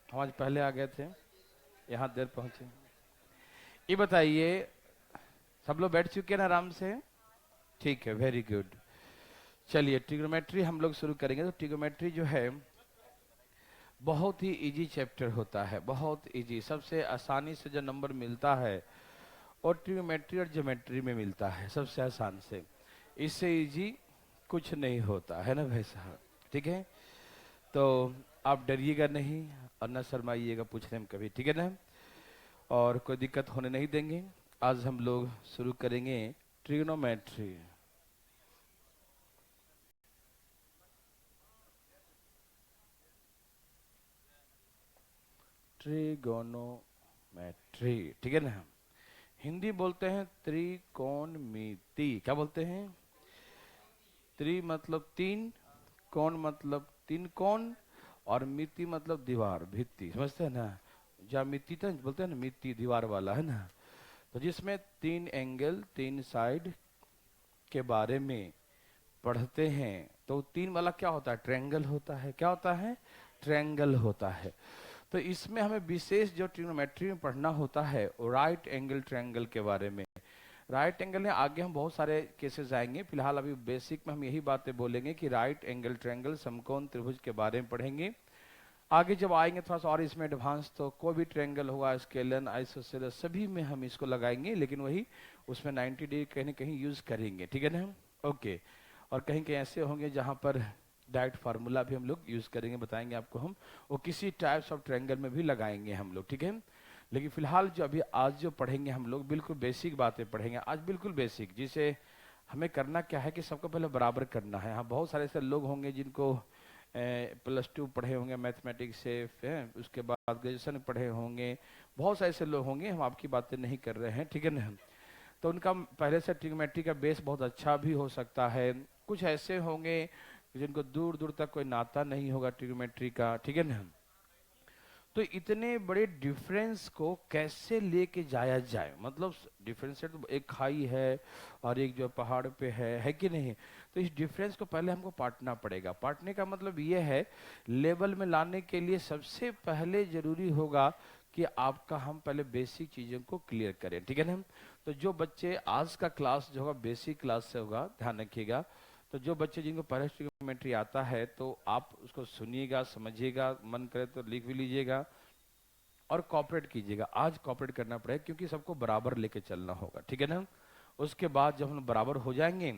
हम आज पहले आ गए थे, यहाँ देर पहुंचे। ये बताइए, सब लोग बैठ चुके हैं ना आराम से? ठीक है, वेरी गुड। चलिए ट्रिग्नोमेट्री हम लोग शुरू करेंगे। तो ट्रिग्नोमेट्री जो है बहुत ही इजी चैप्टर होता है, बहुत इजी। सबसे आसानी से जो नंबर मिलता है और ट्रिग्नोमेट्री और ज्योमेट्री में मिलता है सबसे आसान से। इससे इजी कुछ नहीं होता है ना भाई साहब? ठीक है, तो आप डरिएगा नहीं और न शर्माइएगा पूछने में कभी, ठीक है ना? और कोई दिक्कत होने नहीं देंगे। आज हम लोग शुरू करेंगे ट्रिग्नोमेट्री। ट्रिगोनोमेट्री, ठीक है ना? हिंदी बोलते हैं त्रिकोणमिति। क्या बोलते हैं? त्रि मतलब तीन, कोण मतलब तीन कोण, और मिति मतलब दीवार, भित्ति, समझते हैं ना? ज्यामिति तो बोलते हैं ना, मिति दीवार वाला, है ना? तो जिसमें तीन एंगल, तीन साइड के बारे में पढ़ते हैं। तो तीन वाला क्या होता है? ट्रायंगल होता है। क्या होता है? ट्रायंगल होता है। तो इसमें हमें विशेष जो ट्रिग्नोमेट्री में पढ़ना होता है वो राइट एंगल ट्रायंगल के बारे में। राइट एंगल में आगे हम बहुत सारे केसेस आएंगे, फिलहाल अभी बेसिक में हम यही बातें बोलेंगे कि राइट एंगल ट्रायंगल, समकोण त्रिभुज के बारे में पढ़ेंगे। आगे जब आएंगे थोड़ा सा और इसमें एडवांस, तो कोई भी ट्रायंगल होगा, स्केलन, आइसोसेलेस, सभी में हम इसको लगाएंगे, लेकिन वही उसमें 90 डिग्री कहीं ना कहीं यूज करेंगे, ठीक है ना? ओके। और कहीं कहीं ऐसे होंगे जहां पर डायरेक्ट फार्मूला भी हम लोग यूज करेंगे, बताएंगे आपको हम, वो किसी टाइप्स ऑफ ट्रायंगल में भी लगाएंगे हम लोग, ठीक है? लेकिन फिलहाल जो अभी आज जो पढ़ेंगे हम लोग, बिल्कुल बेसिक बातें पढ़ेंगे आज, बिल्कुल बेसिक, जिसे हमें करना क्या है कि सबको पहले बराबर करना है। हाँ, बहुत सारे ऐसे लोग होंगे जिनको +2 पढ़े होंगे मैथमेटिक्स से, उसके बाद ग्रेजुएशन पढ़े होंगे, बहुत सारे ऐसे लोग होंगे, हम आपकी बातें नहीं कर रहे हैं, ठीक है ना? तो उनका पहले से ट्रिग्नोमेट्री का बेस बहुत अच्छा भी हो सकता है। कुछ ऐसे होंगे जिनको दूर दूर तक कोई नाता नहीं होगा ट्रिग्नोमेट्री का, ठीक है ना? तो इतने बड़े डिफरेंस को कैसे लेके जाया जाए, मतलब डिफरेंशिएट तो एक खाई है और एक जो पहाड़ पे है कि नहीं? तो इस डिफरेंस को पहले हमको पाटना पड़ेगा। पाटने का मतलब ये है, लेवल में लाने के लिए सबसे पहले जरूरी होगा कि आपका हम पहले बेसिक चीजों को क्लियर करें, ठीक है ना? तो जो बच्चे आज का क्लास जो होगा बेसिक क्लास से होगा, ध्यान रखिएगा। तो जो बच्चे जिनको पहले ट्रिग्नोमेट्री आता है, तो आप उसको सुनिएगा, समझिएगा, मन करे तो लिख भी लीजिएगा और कॉपरेट कीजिएगा। आज कॉपरेट करना पड़ेगा क्योंकि सबको बराबर लेके चलना होगा, ठीक है ना? उसके बाद जब हम बराबर हो जाएंगे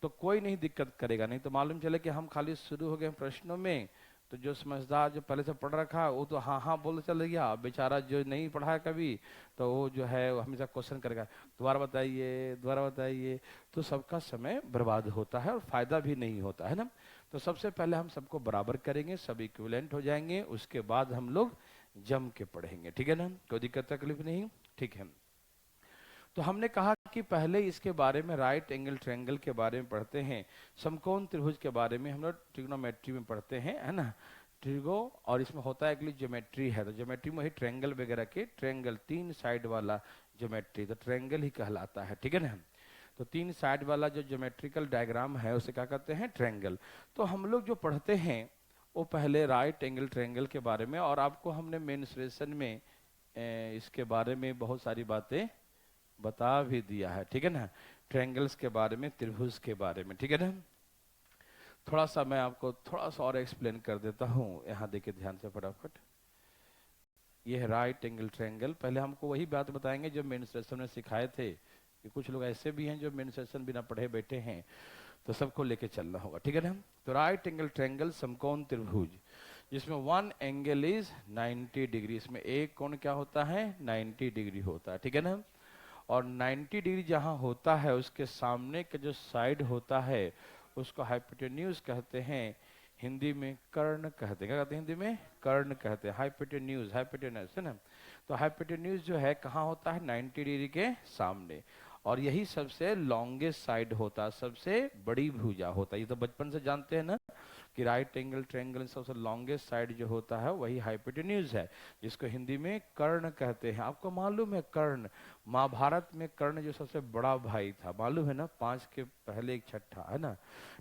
तो कोई नहीं दिक्कत करेगा। नहीं तो मालूम चले कि हम खाली शुरू हो गए प्रश्नों में, तो जो समझदार जो पहले से पढ़ रखा है वो तो हाँ हाँ बोल चल गया, बेचारा जो नहीं पढ़ा है कभी, तो वो जो है वो हमेशा क्वेश्चन करेगा, दोबारा बताइए, दोबारा बताइए। तो सबका समय बर्बाद होता है और फायदा भी नहीं होता है ना? तो सबसे पहले हम सबको बराबर करेंगे, सब इक्विवेलेंट हो जाएंगे, उसके बाद हम लोग जम के पढ़ेंगे, ठीक है ना? कोई दिक्कत तकलीफ नहीं, ठीक है? तो हमने कहा कि पहले इसके बारे में राइट एंगल ट्रायंगल के बारे में पढ़ते हैं, समकोण त्रिभुज के बारे में हम लोग ट्रिग्नोमेट्री में पढ़ते हैं, है ना? ट्रिगो, और इसमें होता है कि ज्योमेट्री है, तो ज्योमेट्री में ही ट्रायंगल वगैरह के, ट्रायंगल तीन साइड वाला ज्योमेट्री, तो ट्रायंगल ही कहलाता है, ठीक है ना? तो तीन साइड वाला जो ज्योमेट्रिकल डायग्राम है उसे क्या कहते हैं? ट्रायंगल। तो हम लोग जो पढ़ते हैं वो पहले राइट एंगल ट्रायंगल के बारे में, और आपको हमने मेंस्ट्रुएशन में इसके बारे में बहुत सारी बातें बता भी दिया है, ठीक है ना? ट्रायंगल्स के बारे में, त्रिभुज के बारे में, ठीक है ना? थोड़ा सा मैं आपको थोड़ा सा और एक्सप्लेन कर देता हूँ, यहाँ देखिए ध्यान से फटाफट। ये है राइट एंगल ट्रायंगल। पहले हमको वही बात बताएंगे जो मेंस्ट्रुएशन में सिखाए थे, कि कुछ लोग ऐसे भी हैं जो मेंस्ट्रुएशन बिना पढ़े बैठे हैं, तो सबको लेके चलना होगा, ठीक है ना? तो राइट एंगल ट्रायंगल, समकोण त्रिभुज, जिसमें वन एंगल इज 90 डिग्री, इसमें एक कोण क्या होता है? 90 डिग्री होता है, ठीक है ना? और 90 डिग्री जहां होता है उसके सामने का जो साइड होता है उसको हाइपोटेन्यूज कहते हैं, हिंदी में कर्ण कहते हैं। क्या कहते हैं हिंदी में? कर्ण कहते हैं। हाइपोटेन्यूज, हाइपोटेनस, है ना? तो हाइपोटेन्यूज जो है कहाँ होता है? 90 डिग्री के सामने। और यही सबसे लॉन्गेस्ट साइड होता है, सबसे बड़ी भुजा होता है। ये तो बचपन से जानते हैं ना कि राइट एंगल ट्रायंगल सबसे लॉन्गेस्ट साइड जो होता है वही हाइपोटेन्यूज है, जिसको हिंदी में कर्ण कहते हैं। आपको मालूम है कर्ण, महाभारत में कर्ण जो सबसे बड़ा भाई था, मालूम है ना? 5 के पहले एक छठा, है ना?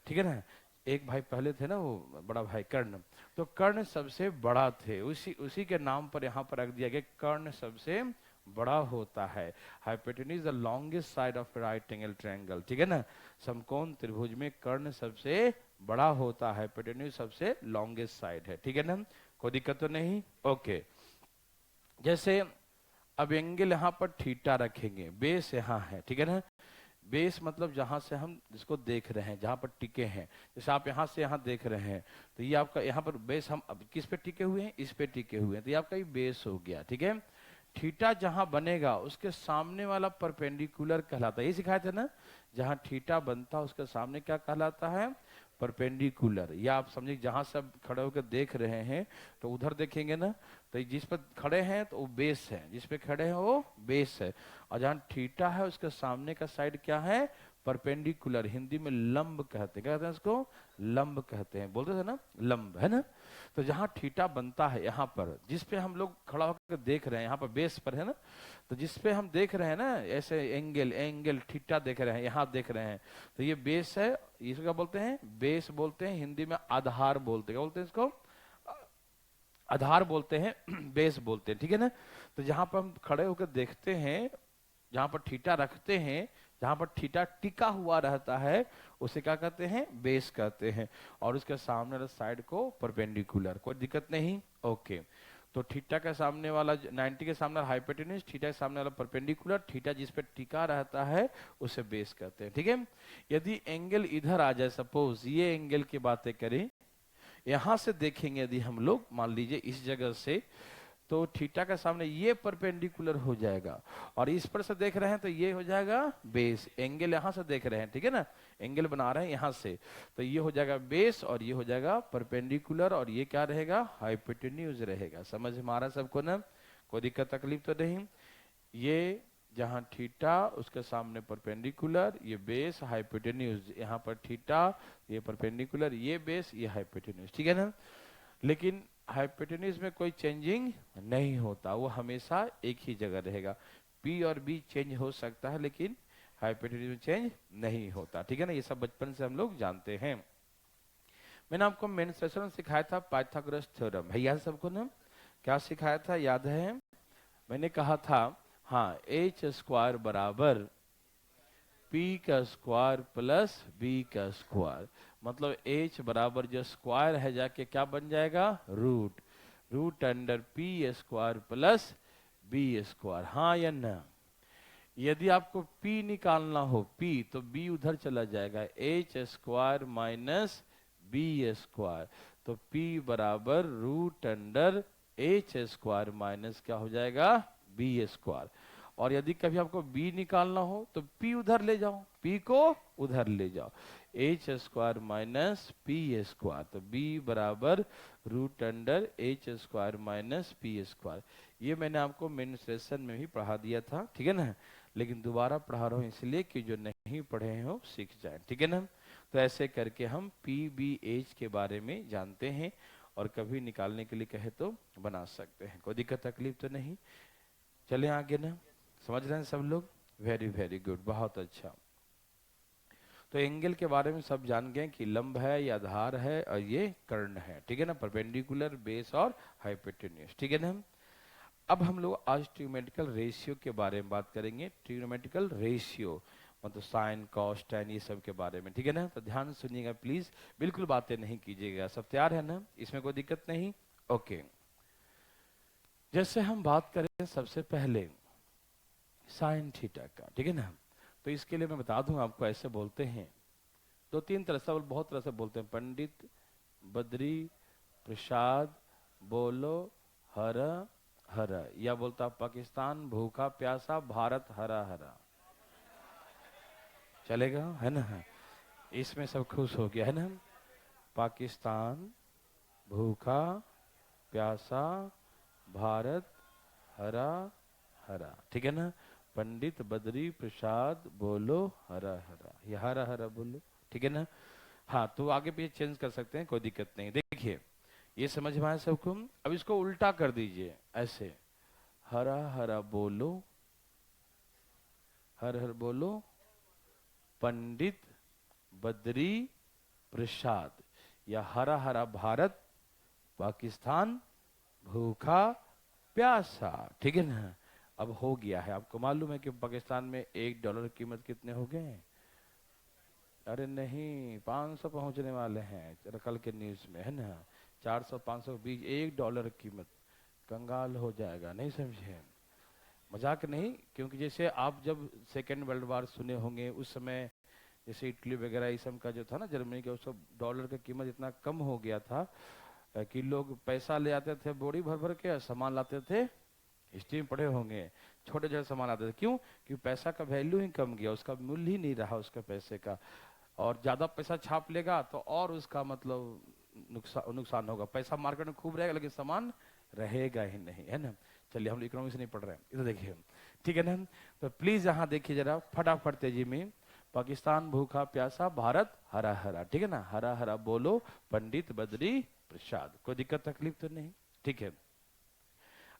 ठीक है ना? एक भाई पहले थे ना, वो बड़ा भाई कर्ण, तो कर्ण सबसे बड़ा थे, उसी उसी के नाम पर यहाँ पर रख दिया गया, कर्ण सबसे बड़ा होता है। Hypotenuse the longest side of right angle triangle, ठीक है ना, समकोण त्रिभुज में कर्ण सबसे बड़ा होता है, हाइपोटेन्यूज सबसे लॉन्गेस्ट साइड है, ठीक है ना, कोई दिक्कत तो नहीं। ओके, जैसे अब एंगल यहाँ पर थीटा रखेंगे, बेस यहाँ है, ठीक है ना, बेस मतलब जहां से हम जिसको देख रहे हैं, जहां पर टिके हैं, जैसे आप यहां से यहां देख रहे हैं, तो ये आपका यहाँ पर बेस, हम अब किस पे टिके हुए हैं, इस पे टिके हुए हैं, तो ये आपका ये बेस हो गया, ठीक है। थीटा जहां बनेगा उसके सामने वाला परपेंडिकुलर कहलाता है, ये सिखाया था ना, जहां थीटा बनता है उसके सामने क्या कहलाता है, परपेंडिकुलर। या आप समझिए जहां से आप खड़े होकर देख रहे हैं, तो उधर देखेंगे ना, तो जिस पर खड़े हैं तो वो बेस है, जिस पे खड़े हैं वो बेस है, और जहां थीटा है उसके सामने का साइड क्या है, परपेंडिकुलर, हिंदी में लंब कहते हैं, क्या कहते हैं इसको, लंब कहते हैं, बोलते थे ना लंब, है ना। तो जहां थीटा बनता है यहाँ पर, जिस पे हम लोग खड़ा होकर देख रहे हैं, यहाँ पर बेस पर है ना, तो जिस पे हम देख रहे हैं ना, ऐसे एंगल एंगल थीटा देख रहे हैं, यहाँ देख रहे हैं, तो ये बेस है, इसको क्या बोलते हैं, बेस बोलते हैं, हिंदी में आधार बोलते हैं, क्या बोलते हैं इसको, आधार बोलते हैं, बेस बोलते हैं, ठीक है ना। तो जहां पर हम खड़े होकर देखते हैं, जहां पर थीटा रखते हैं, जहां पर थीटा टिका हुआ रहता है, उसे क्या कहते हैं, बेस कहते हैं, और उसके सामने वाला साइड को परपेंडिकुलर, कोई दिक्कत नहीं। ओके, तो थीटा के सामने वाला 90 के सामने हाइपोटेन्यूज, थीटा के सामने वाला परपेंडिकुलर, थीटा जिस पे टिका रहता है उसे बेस कहते हैं, ठीक है। यदि एंगल इधर आ जाए, सपोज ये एंगल की बातें करें, यहां से देखेंगे यदि हम लोग, मान लीजिए इस जगह से, तो थीटा का सामने ये परपेंडिकुलर हो जाएगा, और इस पर से देख रहे हैं तो ये हो जाएगा बेस, एंगल यहां से देख रहे हैं, ठीक है ना, एंगल बना रहे हैं यहां से, तो ये हो जाएगा बेस और ये हो जाएगा परपेंडिकुलर, और ये क्या रहेगा, हाइपोटेन्यूज रहेगा। समझ में आ रहा है सबको ना, कोई दिक्कत तकलीफ तो नहीं। ये जहां थीटा उसके सामने परपेंडिकुलर, ये बेस हाइपोटेन्यूज, यहाँ पर थीटा, ये परपेंडिकुलर, ये बेस, ये हाइपोटेन्यूज, ठीक है ना। लेकिन हाइपोटेन्यूज में कोई चेंजिंग नहीं होता, वो हमेशा एक ही जगह रहेगा, पी और बी चेंज हो सकता है लेकिन हाइपोटेन्यूज में चेंज नहीं होता, ठीक है ना, ये सब बचपन से हम लोग जानते हैं। मैंने आपको मेंस्ट्रुएशन में सिखाया था पाइथागोरस थ्योरम, भैया सबको ना क्या सिखाया था, याद है, मैंने कहा था, हाँ, एच स्क्वायर बराबर पी का स्क्वायर प्लस बी का स्क्वायर, मतलब एच बराबर जो स्क्वायर है जाके क्या बन जाएगा, root, root under P square plus B square, हाँ या ना। यदि आपको p निकालना हो, p, तो b उधर चला जाएगा, H square minus B square, तो p बराबर root under H square minus क्या हो जाएगा, बी स्क्वायर। और यदि कभी आपको b निकालना हो तो p उधर ले जाओ, p को उधर ले जाओ, H square minus P square, तो b बराबर root under H square minus P square. ये मैंने आपको मेंस्ट्रुएशन में भी पढ़ा दिया था, ठीक है ना, लेकिन दोबारा पढ़ा रहा हूँ इसलिए कि जो नहीं पढ़े हो सीख जाए, ठीक है ना। तो ऐसे करके हम पी बी एच के बारे में जानते हैं, और कभी निकालने के लिए कहे तो बना सकते हैं, कोई दिक्कत तकलीफ तो नहीं। चले आगे ना, समझ रहे हैं सब लोग, वेरी वेरी गुड, बहुत अच्छा। तो एंगल के बारे में सब जान गए कि लंब है, ये आधार है, और ये कर्ण है, ठीक है ना, परपेंडिकुलर, बेस और हाइपोटेन्यूज, ठीक है ना। अब हम लोग आज ट्रिग्नोमेट्रिकल रेशियो के बारे में बात करेंगे, ट्रिग्नोमेट्रिकल रेशियो मतलब साइन कॉस टैन ये सब के बारे में, ठीक है ना। तो ध्यान सुनिएगा प्लीज, बिल्कुल बातें नहीं कीजिएगा, सब तैयार है ना, इसमें कोई दिक्कत नहीं। ओके, जैसे हम बात करें सबसे पहले साइन थीटा का, ठीक है ना, तो इसके लिए मैं बता दूं आपको, ऐसे बोलते हैं, दो तीन तरह से, बहुत तरह से बोलते हैं, पंडित बद्री प्रसाद बोलो हरा हरा, या बोलता पाकिस्तान भूखा प्यासा भारत हरा हरा, चलेगा, है ना, इसमें सब खुश हो गया, है ना। पाकिस्तान भूखा प्यासा भारत हरा हरा, ठीक है ना, पंडित बद्री प्रसाद बोलो हरा हरा, ये हरा हरा बोलो, ठीक है ना। हाँ, तो आगे पीछे चेंज कर सकते हैं, कोई दिक्कत नहीं। देखिए, ये समझ में आया सबको, अब इसको उल्टा कर दीजिए, ऐसे, हरा हरा बोलो, हर हर बोलो, पंडित बद्री प्रसाद, या हरा हरा भारत, पाकिस्तान भूखा प्यासा। ठीक है ना। अब हो गया है। आपको मालूम है कि पाकिस्तान में $1 की कीमत कितने हो गए हैं? अरे नहीं, 500 पहुंचने वाले हैं, जरा कल के न्यूज में है ना। 400 500 बीच $1 की कीमत, कंगाल हो जाएगा, नहीं समझे? मजाक नहीं, क्योंकि जैसे आप जब सेकेंड वर्ल्ड वार सुने होंगे उस समय, जैसे इटली वगैरह इस सब का जो था ना, जर्मनी का, उस सब डॉलर का कीमत इतना कम हो गया था कि लोग पैसा ले आते थे बोरी भर भर के, सामान लाते थे। हिस्ट्री में पढ़े होंगे, छोटे छोटे सामान आते थे। क्यों? क्योंकि पैसा का वैल्यू ही कम गया, उसका मूल्य ही नहीं रहा उसका पैसे का। और ज्यादा पैसा छाप लेगा तो और उसका मतलब नुकसान होगा। पैसा मार्केट में खूब रहेगा लेकिन सामान रहेगा ही नहीं, है ना। चलिए, हम लोग इकोनॉमिक्स नहीं पढ़ रहे हैं, इधर देखिए, ठीक है ना। तो प्लीज यहाँ देखिए जरा फटाफट तेजी में। पाकिस्तान भूखा प्यासा, भारत हरा हरा। ठीक है ना, हरा हरा बोलो पंडित बद्री प्रसाद। कोई दिक्कत तकलीफ तो नहीं? ठीक है।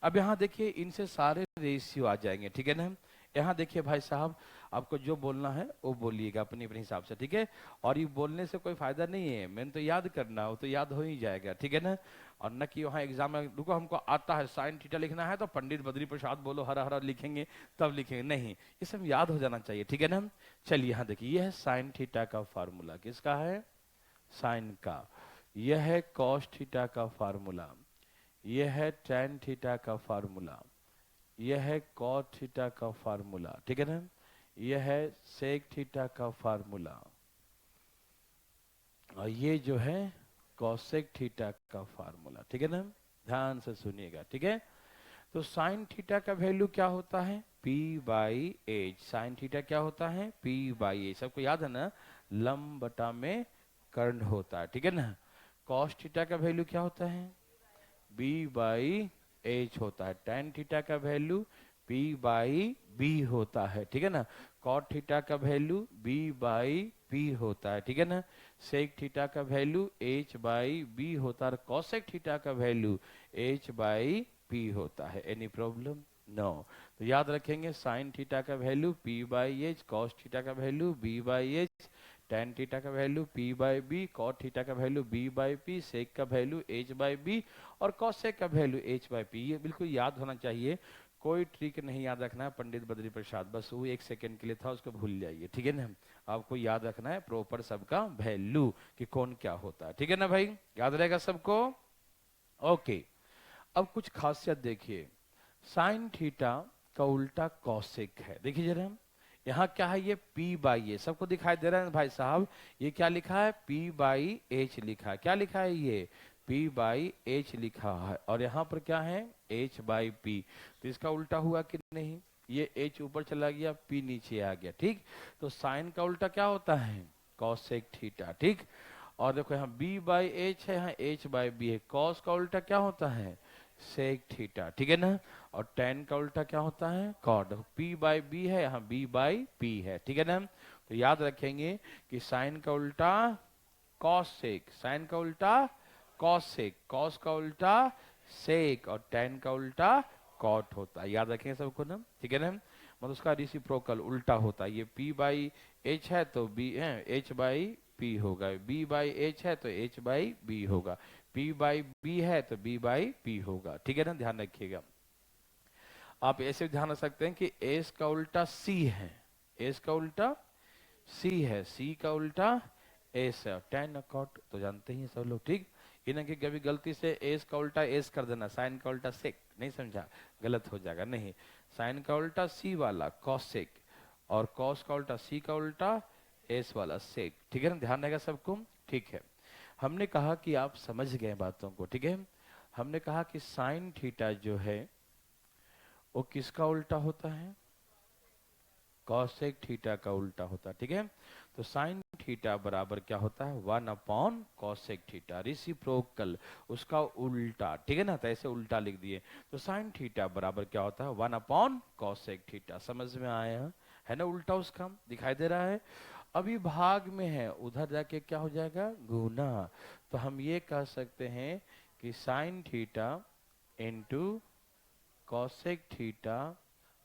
अब यहाँ देखिए, इनसे सारे रेशियो आ जाएंगे। ठीक है ना। यहाँ देखिए भाई साहब, आपको जो बोलना है वो बोलिएगा अपने अपने हिसाब से, ठीक है। और ये बोलने से कोई फायदा नहीं है, मैंने तो याद करना, वो तो याद हो ही जाएगा, ठीक है ना। और न कि वहाँ एग्जाम में रुको हमको आता है साइन थीटा लिखना है तो पंडित बद्री प्रसाद बोलो हरा हरा लिखेंगे तब लिखेंगे, नहीं, ये सब याद हो जाना चाहिए, ठीक है ना। चलिए यहाँ देखिए, यह है साइन थीटा का फार्मूला। किसका है? साइन का। यह है कॉस थीटा का फार्मूला। यह है टेन थीटा का फार्मूला। यह है कॉट थीटा का फार्मूला, ठीक है ना। यह है सेक थीटा का फार्मूला, और ये जो है कॉसेक थीटा का फार्मूला, ठीक है ना। ध्यान से सुनिएगा, ठीक है। तो साइन थीटा का वैल्यू क्या होता है? P/H। साइन थीटा क्या होता है? P/H। सबको याद है ना, लंब बटा में कर्ण होता है, ठीक है ना। कॉस थीटा का वैल्यू क्या होता है? B/H होता है। टेन थीटा का वैल्यू P/B होता है, ठीक है ना। कॉट थीटा का वैल्यू B/P होता है, ठीक है ना। सेक थीटा का वैल्यू H/B होता है। कॉसेक थीटा का वैल्यू H/P होता है। Any problem? नो। तो याद रखेंगे, साइन थीटा का वैल्यू P/H, कॉस थीटा का वैल्यू B/H, टेन थीटा का वैल्यू P/B, कॉट थीटा का वैल्यू B/P, सेक का वैल्यू H/B और कॉसेक का वैल्यू H/P। ये बिल्कुल याद होना चाहिए, कोई ट्रिक नहीं याद रखना है पंडित बद्री प्रसाद, बस वो एक सेकंड के लिए था, उसको भूल जाइए, ठीक है ना। आपको याद रखना है प्रॉपर सबका वैल्यू कि कौन क्या होता है, ठीक है ना भाई, याद रहेगा सबको। ओके। अब कुछ खासियत देखिए, साइन थीटा का उल्टा कॉसेक है। देखिए जरा, यहाँ क्या है? ये P/A सबको दिखाई दे रहा है भाई साहब। ये क्या लिखा है? P/H लिखा है। क्या लिखा है? ये P/H लिखा है। और यहाँ पर क्या है? H/P। तो इसका उल्टा हुआ कि नहीं? ये H ऊपर चला गया, P नीचे आ गया, ठीक। तो साइन का उल्टा क्या होता है? कॉसेक थीटा, ठीक। और देखो यहाँ B/H है, यहाँ H/B है। कॉस का उल्टा क्या होता है? सेक थीटा, ठीक है ना। और टेन का उल्टा क्या होता है? कॉट। P/B है, यहाँ B/P है, ठीक है ना। तो याद रखेंगे कि साइन का उल्टा कॉसेक, साइन का उल्टा कॉसेक, कॉस का उल्टा सेक और टेन का उल्टा कॉट होता है। याद रखेंगे सबको ना, ठीक है ना। मतलब उसका रेसिप्रोकल उल्टा होता है। ये P/H है तो B है, H/P होगा। B/H है तो H/B होगा। P/B है तो B/P होगा, ठीक है ना। ध्यान रखिएगा। आप ऐसे ध्यान रख सकते हैं कि S का उल्टा C है, S का उल्टा C है, C का उल्टा S है। टेन कॉट तो जानते ही सब लोग, ठीक। इन्हें कि कभी गलती से S का उल्टा S कर देना, साइन का उल्टा सेक, नहीं समझा, गलत हो जाएगा, नहीं। साइन का उल्टा C वाला कॉसेक और कॉस का उल्टा C का उल्टा S वाला सेक, ठीक है ना। ध्यान रहेगा सबको, ठीक है। हमने कहा कि आप समझ गए बातों को, ठीक है। हमने कहा कि साइन थीटा जो है वो किसका उल्टा होता है? कॉसेक थीटा का उल्टा होता है, ठीक है। तो साइन थीटा बराबर क्या होता है? 1/कॉसेक थीटा, रेसिप्रोकल उसका उल्टा, ठीक है ना। तो ऐसे उल्टा लिख दिए। तो साइन थीटा बराबर क्या होता है? 1/कॉसेक थीटा। समझ में आया है ना? उल्टा उसका दिखाई दे रहा है। अभी भाग में है, उधर जाके क्या हो जाएगा? गुना। तो हम ये कह सकते हैं कि sine theta into cosec theta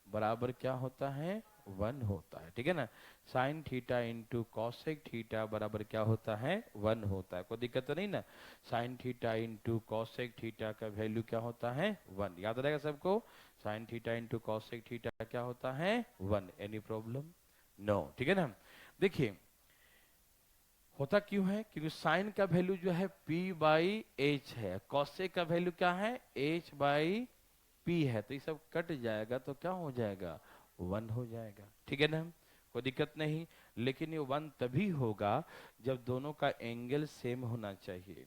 बराबर क्या होता है? वन होता है, ठीक है ना। Sine theta into cosec theta बराबर क्या होता है, वन होता है। कोई दिक्कत तो नहीं ना। Sine theta into cosec theta का वैल्यू क्या होता है, वन। याद रहेगा सबको, sine theta into cosec theta क्या होता है, वन। एनी प्रॉब्लम, नो, ठीक है ना। देखिए होता क्यों है, क्योंकि साइन का वैल्यू जो है p बाई एच है, कॉसेक का वैल्यू क्या है, h बाई p है, तो ये सब कट जाएगा तो क्या हो जाएगा, वन हो जाएगा, ठीक है ना। कोई दिक्कत नहीं। लेकिन ये वन तभी होगा जब दोनों का एंगल सेम होना चाहिए,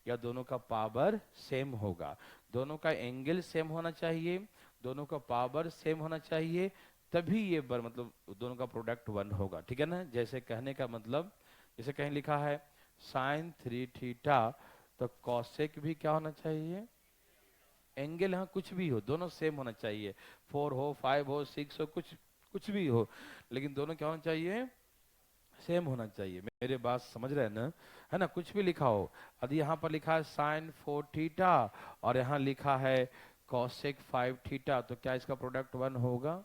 या दोनों का पावर सेम होगा। दोनों का एंगल सेम होना चाहिए, दोनों का पावर सेम होना चाहिए, तभी ये मतलब दोनों का प्रोडक्ट वन होगा, ठीक है ना। जैसे कहने का मतलब, जैसे कहीं लिखा है साइन थ्री थीटा, तो कॉसेक भी क्या होना चाहिए, एंगल, यहाँ कुछ भी हो दोनों सेम होना चाहिए, 4 हो 5 हो 6 हो, कुछ कुछ भी हो, लेकिन दोनों क्या होना चाहिए, सेम होना चाहिए। मेरे बात समझ रहे हैं ना, है ना। कुछ भी लिखा हो, यदि यहाँ पर लिखा है साइन 4 थीटा और यहाँ लिखा है कॉसेक 5 थीटा, तो क्या इसका प्रोडक्ट वन होगा,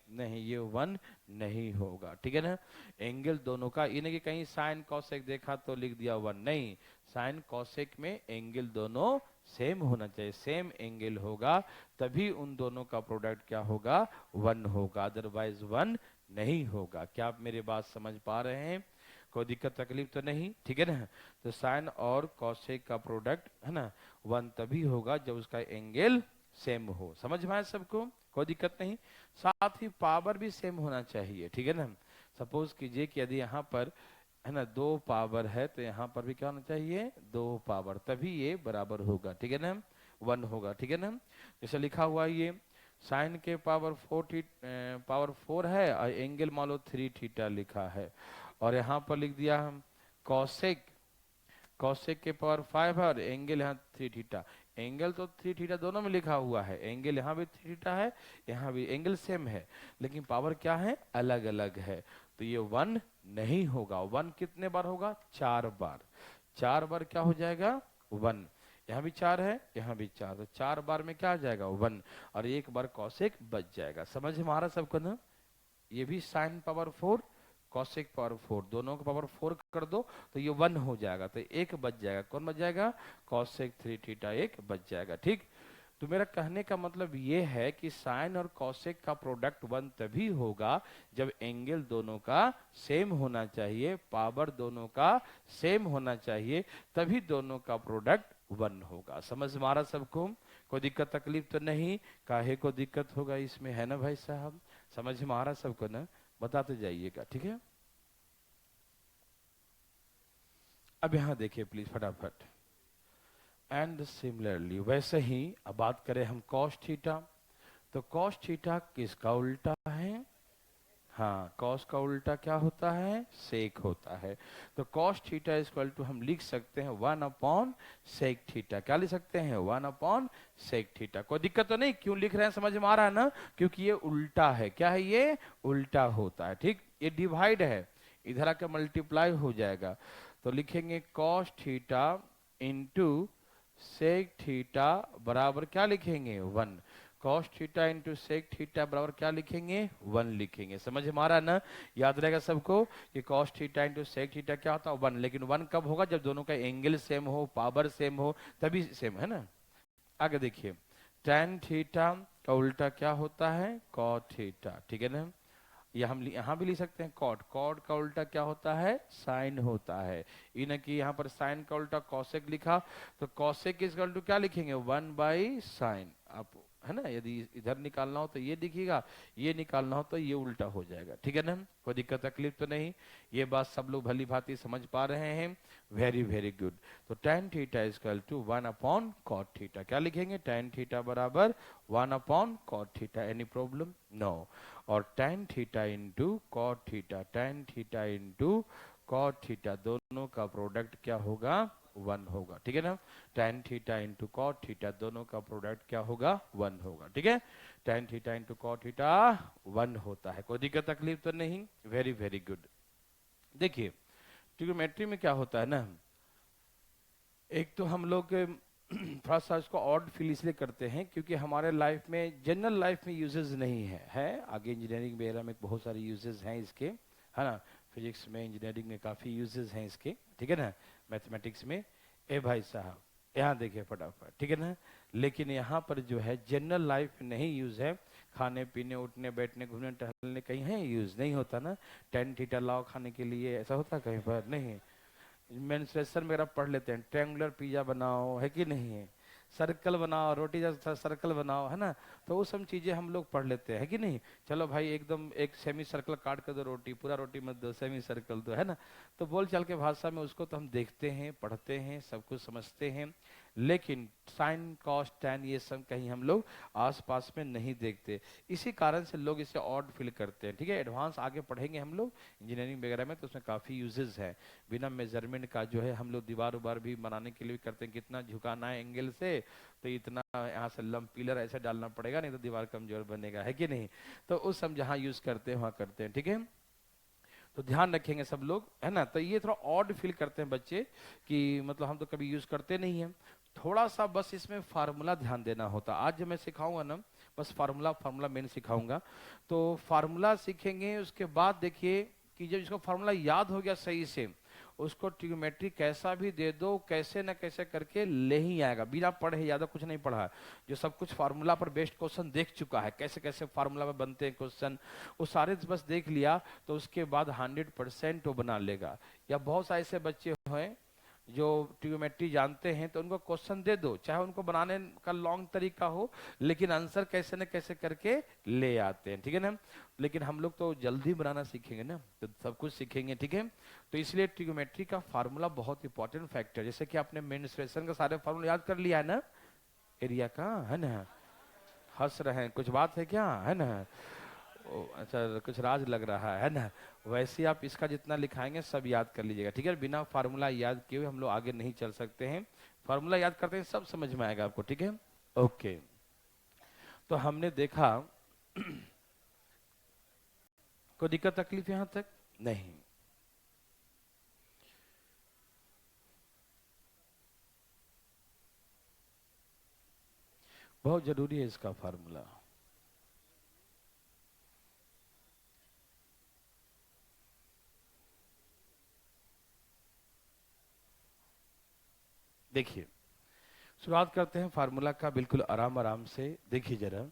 नहीं, ये वन नहीं होगा, ठीक है ना। एंगल दोनों का, ये नहीं कि कहीं साइन कॉसेक देखा तो लिख दिया वन, नहीं, साइन कॉसेक में एंगल दोनों सेम होना चाहिए, सेम एंगल होगा तभी उन दोनों का प्रोडक्ट क्या होगा, वन होगा, अदरवाइज वन नहीं होगा। क्या आप मेरी बात समझ पा रहे हैं, कोई दिक्कत तकलीफ तो नहीं, ठीक है ना। तो साइन और कॉसेक का प्रोडक्ट है ना, वन तभी होगा जब उसका एंगल सेम हो। समझ में आया सबको, कोई दिक्कत नहीं। साथ ही पावर भी सेम होना चाहिए, ठीक है ना। सपोज कीजिए कि यदि यहाँ पर है ना 2 पावर है, तो यहाँ पर भी क्या होना चाहिए, 2 पावर, तभी ये बराबर होगा, ठीक है ना, वन होगा, ठीक है ना। जैसे लिखा हुआ ये साइन के पावर 4 है और एंगल मान लो 3 थीटा लिखा है, और यहाँ पर लिख दिया हम कॉसेक, कॉसेक के पावर 5 है और एंगल यहाँ 3 थीटा। एंगल तो 3 थीटा दोनों में लिखा हुआ है, एंगल यहाँ भी 3 थीटा है, यहाँ भी एंगल सेम है, लेकिन पावर क्या है, अलग अलग है, तो ये वन नहीं होगा। वन कितने बार होगा, 4 बार, 4 बार क्या हो जाएगा, वन। यहाँ भी 4 है, यहाँ भी 4, तो 4 बार में क्या आ जाएगा, वन, और एक बार कॉसेक बच जाएगा। समझ में आ रहा सबको ना। ये भी साइन पावर 4 कॉसेक पावर 4, दोनों का पावर 4 कर दो तो ये वन हो जाएगा, तो एक बच जाएगा, कौन बच जाएगा, कॉसेक 3 थीटा एक बच जाएगा, ठीक। तो मेरा कहने का मतलब ये है कि साइन और कॉसेक का प्रोडक्ट वन तभी होगा जब एंगल दोनों का सेम होना चाहिए, पावर दोनों का सेम होना चाहिए, तभी दोनों का प्रोडक्ट वन होगा। समझ में आ रहा सबको, कोई दिक्कत तकलीफ तो नहीं, काहे को दिक्कत होगा इसमें, है ना भाई साहब। समझ में आ रहा सबको ना, बताते जाइएगा, ठीक है। अब यहां देखिए प्लीज फटाफट। एंड सिमिलरली, वैसे ही अब बात करें हम कॉस थीटा, तो कॉस थीटा किसका उल्टा है, हाँ, कॉस का उल्टा क्या होता है, सेक होता है। तो कॉस थीटा इक्वल टू हम लिख सकते हैं 1 अपॉन सेक थीटा। क्या लिख सकते हैं, 1 अपॉन सेक थीटा। कोई दिक्कत तो नहीं, क्यों लिख रहे हैं समझ में आ रहा है ना, क्योंकि ये उल्टा है। क्या है, ये उल्टा होता है, ठीक। ये डिवाइड है, इधर आकर मल्टीप्लाई हो जाएगा, तो लिखेंगे cos theta into sec theta बराबर क्या लिखेंगे, one. Cos theta into sec theta बराबर क्या लिखेंगे, वन लिखेंगे। समझ में आ रहा है ना, याद रहेगा सबको कि cos theta into sec theta क्या होता है, वन। लेकिन वन कब होगा, जब दोनों का एंगल सेम हो, पावर सेम हो, तभी सेम, है ना। आगे देखिए, tan थीटा का उल्टा क्या होता है, कॉट थीटा, ठीक है ना। या हम यहाँ भी लिख सकते हैं कॉट, कॉट का उल्टा क्या होता है, साइन होता है। इन्हें कि यहाँ पर साइन का उल्टा कॉसेक लिखा, तो कॉसेक इज इक्वल टू क्या लिखेंगे, 1/sin। आप है ना, यदि इधर निकालना हो तो ये दिखेगा, ये निकालना हो तो ये उल्टा हो जाएगा, ठीक है ना। कोई दिक्कत तकलीफ तो नहीं, ये बात सब लोग भली भांति समझ पा रहे हैं, वेरी वेरी गुड। तो tan theta is equal to 1/cot theta. क्या लिखेंगे, tan थीटा बराबर 1/cot theta. Any problem, no. और tan theta into cot theta, tan theta into cot theta, दोनों का प्रोडक्ट क्या होगा, वन होगा, ठीक है ना। tan theta into cot theta, दोनों का प्रोडक्ट क्या होगा, वन होगा, ठीक है। tan theta into cot theta one होता है, कोई दिक्कत तकलीफ तो नहीं, वेरी वेरी गुड। देखिए ट्रिग्नोमेट्री में क्या होता है ना, एक तो हम लोग थोड़ा सा इसको ऑड फील इसलिए करते हैं क्योंकि हमारे लाइफ में, जनरल लाइफ में यूजेस नहीं है आगे इंजीनियरिंग वगैरह में बहुत सारे यूजेस हैं इसके, है ना। फिजिक्स में, इंजीनियरिंग में काफ़ी यूजेस हैं इसके, ठीक है ना। मैथमेटिक्स में, ए भाई साहब यहाँ देखिए फटाफट, ठीक है ना। लेकिन यहाँ पर जो है जनरल लाइफ में नहीं यूज है। खाने पीने, उठने बैठने, घूमने टहलने कहीं है यूज नहीं होता ना। टेन थीटा लाओ खाने के लिए, ऐसा होता कहीं पर नहीं। मेंस्ट्रुएशन वगैरह पढ़ लेते हैं, ट्रायंगुलर पिज्जा बनाओ, है कि नहीं है। सर्कल बनाओ, रोटी जैसा सर्कल बनाओ, है ना। तो वो सब चीजें हम लोग पढ़ लेते हैं कि नहीं। चलो भाई एकदम एक सेमी सर्कल काट कर दो, रोटी पूरा रोटी मत दो, सेमी सर्कल दो, है ना। तो बोल चाल के भाषा में उसको तो हम देखते हैं, पढ़ते हैं, सब कुछ समझते हैं। लेकिन साइन कॉस टैन ये सब कहीं हम लोग आसपास में नहीं देखते। इसी कारण से लोग इसे ऑड फील करते हैं, ठीक है। एडवांस आगे पढ़ेंगे हम लोग इंजीनियरिंग वगैरह में, तो उसमें काफी यूजेस है। बिना मेजरमेंट का जो है हम लोग दीवार उबार भी बनाने के लिए भी करते हैं, कितना झुकाना है एंगल से, तो इतना यहाँ से लंब पिलर ऐसे डालना पड़ेगा, नहीं तो दीवार कमजोर बनेगा, है कि नहीं। तो उस सब जहाँ यूज करते हैं वहाँ करते हैं, ठीक है। तो ध्यान रखेंगे सब लोग, है ना। तो ये थोड़ा ऑड फील करते हैं बच्चे कि मतलब हम तो कभी यूज करते नहीं है। थोड़ा सा बस इसमें फार्मूला ध्यान देना होता। आज जो मैं सिखाऊंगा ना, बस फार्मूला फार्मूला मेन सिखाऊंगा। तो फार्मूला सीखेंगे, उसके बाद देखिए कि जब इसको फार्मूला याद हो गया सही से, उसको ट्रिग्नोमेट्री कैसा भी दे दो, कैसे न कैसे करके ले ही आएगा, बिना पढ़े, ज्यादा कुछ नहीं पढ़ा। जो सब कुछ फार्मूला पर बेस्ड क्वेश्चन देख चुका है, कैसे कैसे फार्मूला में बनते हैं क्वेश्चन, वो सारे बस देख लिया, तो उसके बाद 100% वो बना लेगा। या बहुत सारे ऐसे बच्चे हैं जो ट्रिग्नोमेट्री जानते हैं, तो उनको क्वेश्चन दे दो, चाहे उनको बनाने का लॉन्ग तरीका हो, लेकिन आंसर कैसे न कैसे करके ले आते हैं, ठीक है ना। लेकिन हम लोग तो जल्दी बनाना सीखेंगे ना, तो सब कुछ सीखेंगे, ठीक है। तो इसलिए ट्रिग्नोमेट्री का फार्मूला बहुत इंपॉर्टेंट फैक्टर, जैसे कि आपने मेंस्ट्रुएशन का सारे फार्मूला याद कर लिया है ना, एरिया का, है ना। हंस रहे हैं, कुछ बात है क्या, है ना। अच्छा, कुछ राज लग रहा है ना। वैसे आप इसका जितना लिखाएंगे सब याद कर लीजिएगा, ठीक है। बिना फार्मूला याद किए हुए हम लोग आगे नहीं चल सकते हैं। फार्मूला याद करते हैं, सब समझ में आएगा आपको, ठीक है। ओके, तो हमने देखा कोई दिक्कत तकलीफ यहां तक नहीं। बहुत जरूरी है इसका फार्मूला। देखिए, शुरुआत करते हैं फार्मूला का, बिल्कुल आराम आराम से देखिए जरा।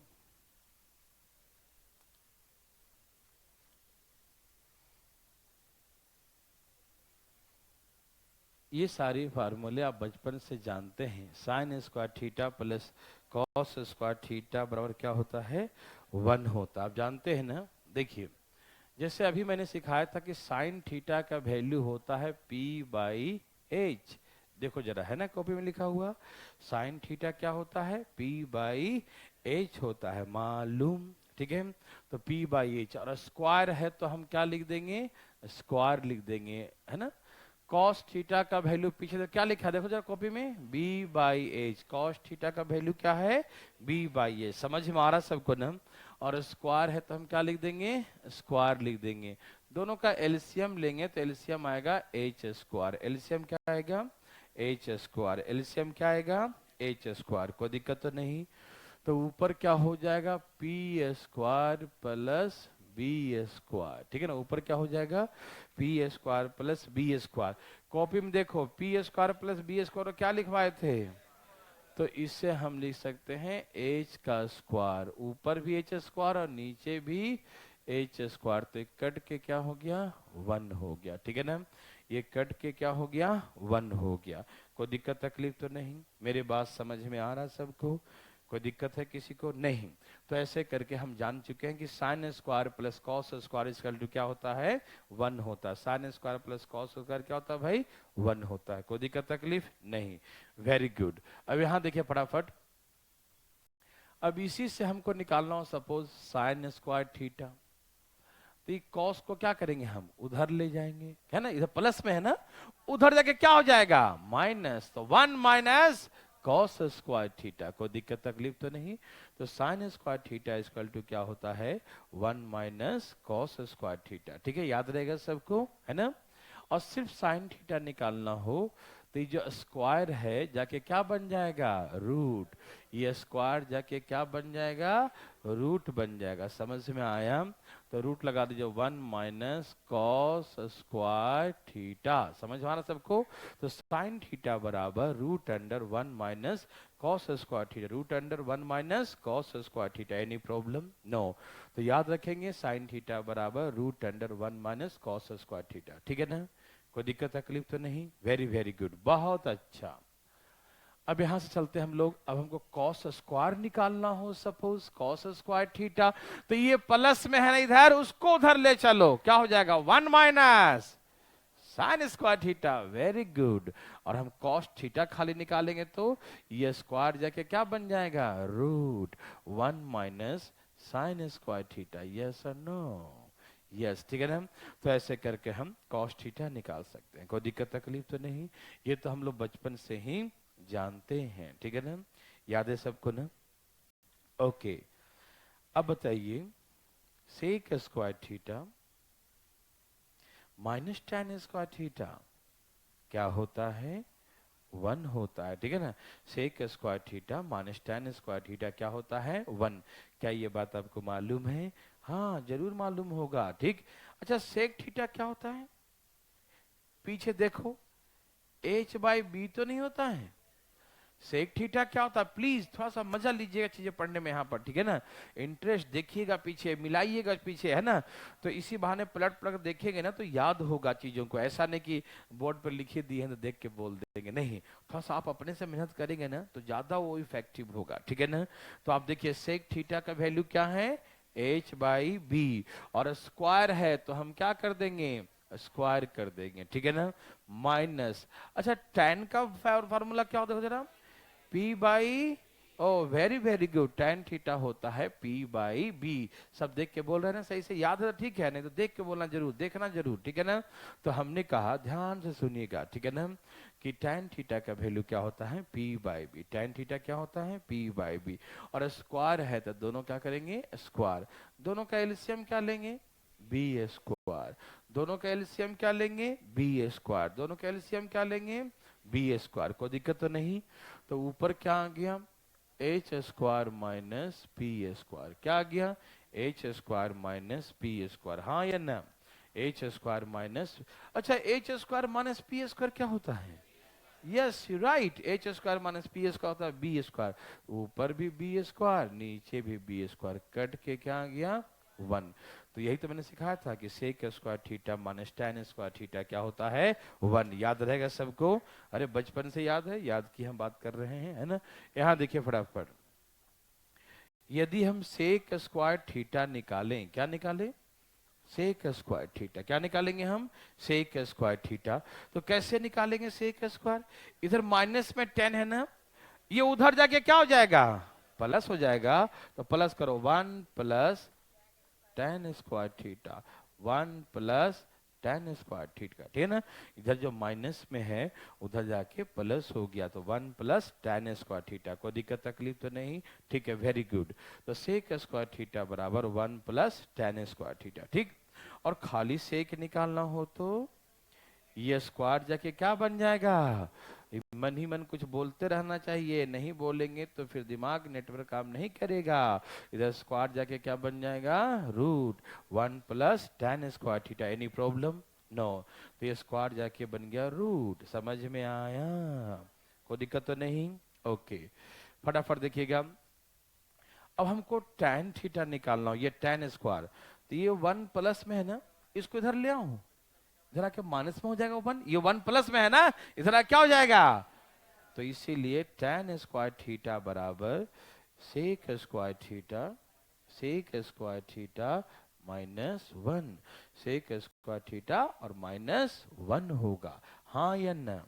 ये सारी फार्मूले आप बचपन से जानते हैं। Sign square theta plus cos square theta बराबर क्या होता है, 1 होता, आप जानते हैं ना। देखिए, जैसे अभी मैंने सिखाया था कि साइन थीटा का वैल्यू होता है p/h। देखो जरा, है ना कॉपी में लिखा हुआ, साइन थीटा क्या होता है, p/h होता है, मालूम, ठीक है। तो p/h, और स्क्वायर है तो हम क्या लिख देंगे, स्क्वायर लिख देंगे, है ना। कॉस थीटा का वैल्यू पीछे तो क्या लिखा है, देखो जरा कॉपी में, b/h। कॉस थीटा का वैल्यू क्या है, b/h, समझ में आ रहा सबको ना। और स्क्वायर है तो हम क्या लिख देंगे, स्क्वायर लिख देंगे। दोनों का एलसीएम लेंगे तो एलसीएम आएगा एच स्क्वायर। एलसीएम क्या आएगा, एच स्क्वायर। एलसीएम क्या आएगा, एच स्क्वायर। कोई दिक्कत तो नहीं। तो ऊपर क्या हो जाएगा, P square plus B square, ठीक है ना। ऊपर क्या हो जाएगा, P square plus B square. Copy में देखो, P square plus B square क्या लिखवाए थे, तो इससे हम लिख सकते हैं एच का स्क्वायर, ऊपर भी एच स्क्वायर और नीचे भी एच स्क्वायर। तो कट के क्या हो गया, 1 हो गया, ठीक है ना। ये कट के क्या हो गया, 1 हो गया। कोई दिक्कत तकलीफ तो नहीं, मेरी बात समझ में आ रहा सबको, कोई दिक्कत है किसी को नहीं। तो ऐसे करके हम जान चुके हैं कि sine square plus cos square equal to क्या होता है, 1 होता है। Sine square plus cos square क्या होता है भाई, 1 होता है। कोई दिक्कत तकलीफ नहीं, वेरी गुड। अब यहां देखिए फटाफट, अब इसी से हमको निकालना हो सपोज साइन स्क्वायर थीटा, तो कॉस को क्या करेंगे, हम उधर ले जाएंगे, है ना, इधर प्लस में है ना, उधर जाके क्या हो जाएगा, माइनस। तो 1 माइनस कॉस स्क्वायर थीटा। कोई दिक्कत तकलीफ तो नहीं। तो sine square theta equal to क्या होता है, 1 माइनस कॉस स्क्वायर थीटा, ठीक है, याद रहेगा सबको, है ना। और सिर्फ साइन थीटा निकालना हो तो ये जो स्क्वायर है जाके क्या बन जाएगा, रूट। ये स्क्वायर जाके क्या बन जाएगा, रूट बन जाएगा। समझ में आया? तो रूट लगा दीजिए 1 माइनस कॉस स्क्वायर थीटा। समझ में आ रहा सबको? तो साइन थीटा बराबर root under 1 minus cos square theta, root under 1 minus cos square theta. Any problem? No. तो याद रखेंगे साइन थीटा बराबर root under 1 minus cos square theta. ठीक है ना? कोई दिक्कत तकलीफ तो नहीं? वेरी वेरी गुड, बहुत अच्छा। अब यहां से चलते हम लोग। अब हमको कॉस स्क्वायर निकालना हो, सपोज कॉस स्क्वायर थीटा, तो ये प्लस में है ना इधर, उसको उधर ले चलो, क्या हो जाएगा 1 minus sine square theta. Very good. और हम कॉस थीटा खाली निकालेंगे तो ये स्क्वायर जाके क्या बन जाएगा, root 1 minus sine square theta. Yes और नो? यस, ठीक है ना? तो ऐसे करके हम कॉस थीटा निकाल सकते हैं। कोई दिक्कत तकलीफ तो नहीं? ये तो हम लोग बचपन से ही जानते हैं। ठीक है ना? याद है सबको ना? ओके। अब बताइए sec square theta minus tan square theta क्या होता है, 1 होता है। ठीक है ना? Sec square theta minus tan square theta क्या होता है, 1। क्या ये बात आपको मालूम है? हाँ जरूर मालूम होगा। ठीक। अच्छा सेक थीटा क्या होता है, पीछे देखो, h बाई बी तो नहीं होता है। सेक थीटा क्या होता है, प्लीज थोड़ा सा मजा लीजिएगा चीजें पढ़ने में यहाँ पर। ठीक है ना? इंटरेस्ट देखिएगा पीछे, मिलाइएगा पीछे, है ना? तो इसी बहाने पलट पलट देखेंगे ना तो याद होगा चीजों को। ऐसा नहीं कि बोर्ड पर लिखे दिए हैं तो देख के बोल देंगे, नहीं। थोड़ा सा आप अपने से मेहनत करेंगे ना तो ज्यादा वो इफेक्टिव होगा। ठीक है ना? तो आप देखिए सेक थीटा का वैल्यू क्या है, h बाई बी, और स्क्वायर है तो हम क्या कर देंगे, स्क्वायर कर देंगे। ठीक है ना? माइनस, अच्छा tan का फार्मूला क्या होता है जरा, P by, oh very very good, tan theta होता है P बाई बी। सब देख के बोल रहे हैं ना, सही से याद है तो ठीक है, नहीं तो देख के बोलना जरूर, देखना जरूर। ठीक है ना? तो हमने कहा, ध्यान से सुनिएगा, ठीक है ना, कि tan थीटा का वैल्यू क्या होता है, P by B. tan theta क्या होता है, P बाई बी। और स्क्वायर है तो दोनों क्या करेंगे, स्क्वायर। दोनों का एलसीएम क्या लेंगे, बी स्क्वायर। दोनों का एलसीएम क्या लेंगे, बी स्क्वायर। दोनों का एलसीएम क्या लेंगे, बी स्क्वायर। कोई दिक्कत तो नहीं? तो ऊपर क्या आ गया, H square minus P square. क्या आ गया, H square minus P square. हाँ या ना? एच स्क्वायर माइनस, अच्छा H square minus P square क्या होता है, yes right, H square minus P square होता है बी स्क्वायर। ऊपर भी बी स्क्वायर, नीचे भी बी स्क्वायर, कट के क्या आ गया, 1। तो यही तो मैंने सिखाया था कि sec square theta minus tan square theta क्या होता है, 1। याद रहेगा सबको? अरे बचपन से याद है, याद की हम बात कर रहे हैं, है ना? यहाँ देखिए फटाफट, यदि हम सेक स्क्वायर थीटा निकालें, क्या निकालें, सेक स्क्वायर थीटा, क्या निकालेंगे हम, सेक स्क्वायर थीटा। तो कैसे निकालेंगे सेक स्क्वायर, इधर माइनस में 10 है ना, ये उधर जाके क्या हो जाएगा, प्लस हो जाएगा। तो प्लस करो, 1 plus tan square theta, 1 plus tan square theta. ठीक है ना? इधर जो माइनस में है उधर जाके प्लस हो गया, तो 1 प्लस tan स्क्वायर थीटा। कोई दिक्कत तकलीफ तो नहीं? ठीक है, वेरी गुड। तो सेक स्क्वायर थीटा बराबर 1 प्लस tan स्क्वायर थीटा। ठीक। और खाली सेक निकालना हो तो ये स्क्वायर जाके क्या बन जाएगा, मन ही मन कुछ बोलते रहना चाहिए, नहीं बोलेंगे तो फिर दिमाग नेटवर्क काम नहीं करेगा। इधर स्क्वायर जाके क्या बन जाएगा, root 1 plus tan square theta. Any problem? No. तो ये स्क्वायर जाके बन गया रूट। समझ में आया? कोई दिक्कत तो नहीं? ओके, फटाफट देखिएगा। अब हमको tan थीटा निकालना हो, ये tan स्क्वायर, तो ये 1 प्लस में है ना, इसको इधर ले आऊं, इधर आके माइनस में हो जाएगा 1, ये 1 प्लस में है ना, इधर आके क्या हो जाएगा। तो इसीलिए tan स्क्वायर थीटा बराबर sec square theta, sec square theta minus 1, sec square theta और माइनस 1 होगा। हाँ या ना?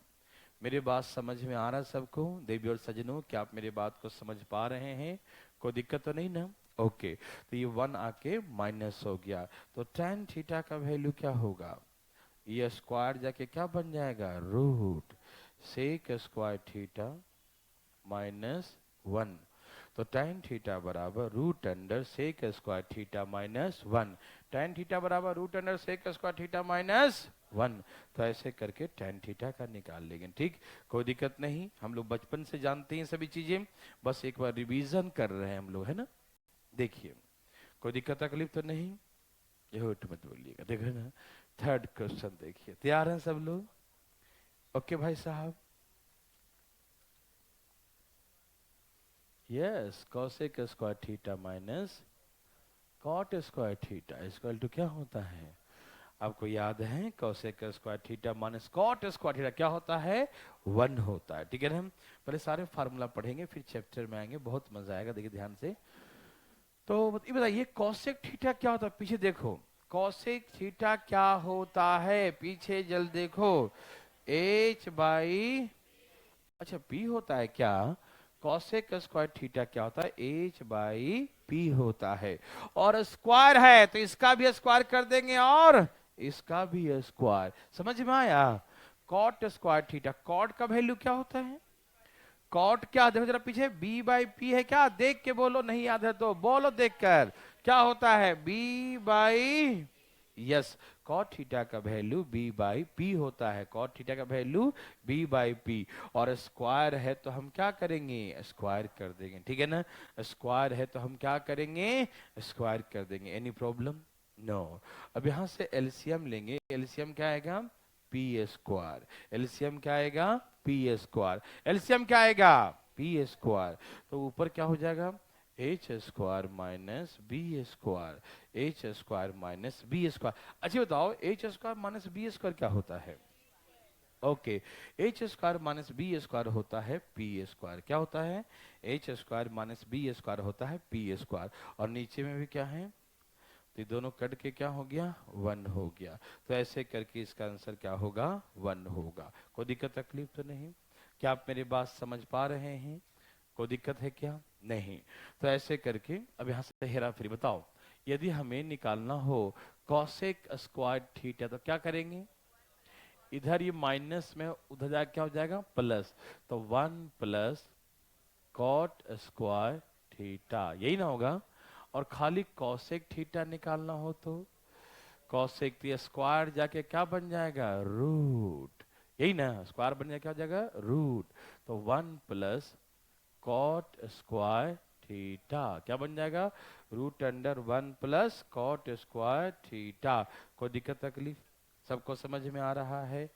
मेरी बात समझ में आ रहा है सबको, देवी और सजनों, क्या आप मेरी बात को समझ पा रहे हैं? कोई दिक्कत तो नहीं ना? ओके। तो ये 1 आके माइनस हो गया, तो tan थीटा का वैल्यू क्या होगा, ये स्क्वायर जाके क्या बन जाएगा, root sec square theta minus 1। तो tan थीटा बराबर root under sec square theta minus 1। tan theta बराबर root under sec square theta minus 1। तो ऐसे करके tan थीटा का निकाल लेंगे। ठीक, कोई दिक्कत नहीं, हम लोग बचपन से जानते हैं सभी चीजें, बस एक बार रिवीजन कर रहे हैं हम लोग, है ना। देखिए, कोई दिक्कत तकलीफ तो नहीं, झूठ मत बोलिएगा। देखो ना, थर्ड क्वेश्चन देखिए, तैयार हैं सब लोग? ओके भाई साहब, yes, cosec square theta minus cot square theta equal to क्या होता है? आपको याद है cosec square theta minus cot square theta क्या होता है? 1 होता है। ठीक है ना, हम पहले सारे फार्मूला पढ़ेंगे फिर चैप्टर में आएंगे, बहुत मजा आएगा। देखिए ध्यान से, तो ये बताइए कॉसेक थीटा क्या होता है? पीछे देखो, कॉसेक थीटा क्या होता है? पीछे जल देखो, h बाई, अच्छा p होता है क्या? कॉसेक स्क्वायर थीटा क्या होता है? h बाई p होता है। और स्क्वायर है तो इसका भी स्क्वायर कर देंगे और इसका भी स्क्वायर। समझ में आया? कॉट स्क्वायर थीटा, कॉट का वैल्यू क्या होता है? कॉट क्या, देखो जरा पीछे, b बाई पी है क्या? देख के बोलो, नहीं याद है तो बोलो देखकर, क्या होता है? b by, yes, cot theta का वैल्यू b बाई पी होता है। कॉट थीटा का वैल्यू b बाई पी, और स्क्वायर है तो हम क्या करेंगे? स्क्वायर कर देंगे। ठीक है ना, स्क्वायर है तो हम क्या करेंगे? स्क्वायर कर देंगे। Any problem? नो। अब यहां से एलसीएम लेंगे, एलसीएम क्या आएगा? P square. एलसीएम क्या आएगा? P square. एलसीएम क्या आएगा? P square. तो ऊपर क्या हो जाएगा? H square minus B square, H square minus B square. अच्छा बताओ, H square minus B square क्या होता है? Okay, H square minus B square होता है पी स्क्वायर। क्या होता है? H square minus B square होता है पी स्क्वायर। और नीचे में भी क्या है? तो ये दोनों कट के क्या हो गया? 1 हो गया। तो ऐसे करके इसका आंसर क्या होगा? 1 होगा। कोई दिक्कत तकलीफ तो नहीं? क्या आप मेरी बात समझ पा रहे हैं? कोई दिक्कत है क्या? नहीं। तो ऐसे करके अब यहाँ से हेरा फेरी बताओ, यदि हमें निकालना हो कॉसेक स्क्वायर थीटा तो क्या करेंगे? इधर ये माइनस में, उधर जाके क्या हो जाएगा? प्लस। तो 1 प्लस कॉट स्क्वायर थीटा, यही ना होगा? और खाली कॉसेक थीटा निकालना हो तो कॉसेक स्क्वायर जाके क्या बन जाएगा? रूट, यही ना, स्क्वायर बन जाएगा, क्या हो जाएगा? रूट। तो 1 प्लस कॉट स्क्वायर थीटा क्या बन जाएगा? Root under 1 plus cot square theta. कोई दिक्कत तकलीफ? सबको समझ में आ रहा है?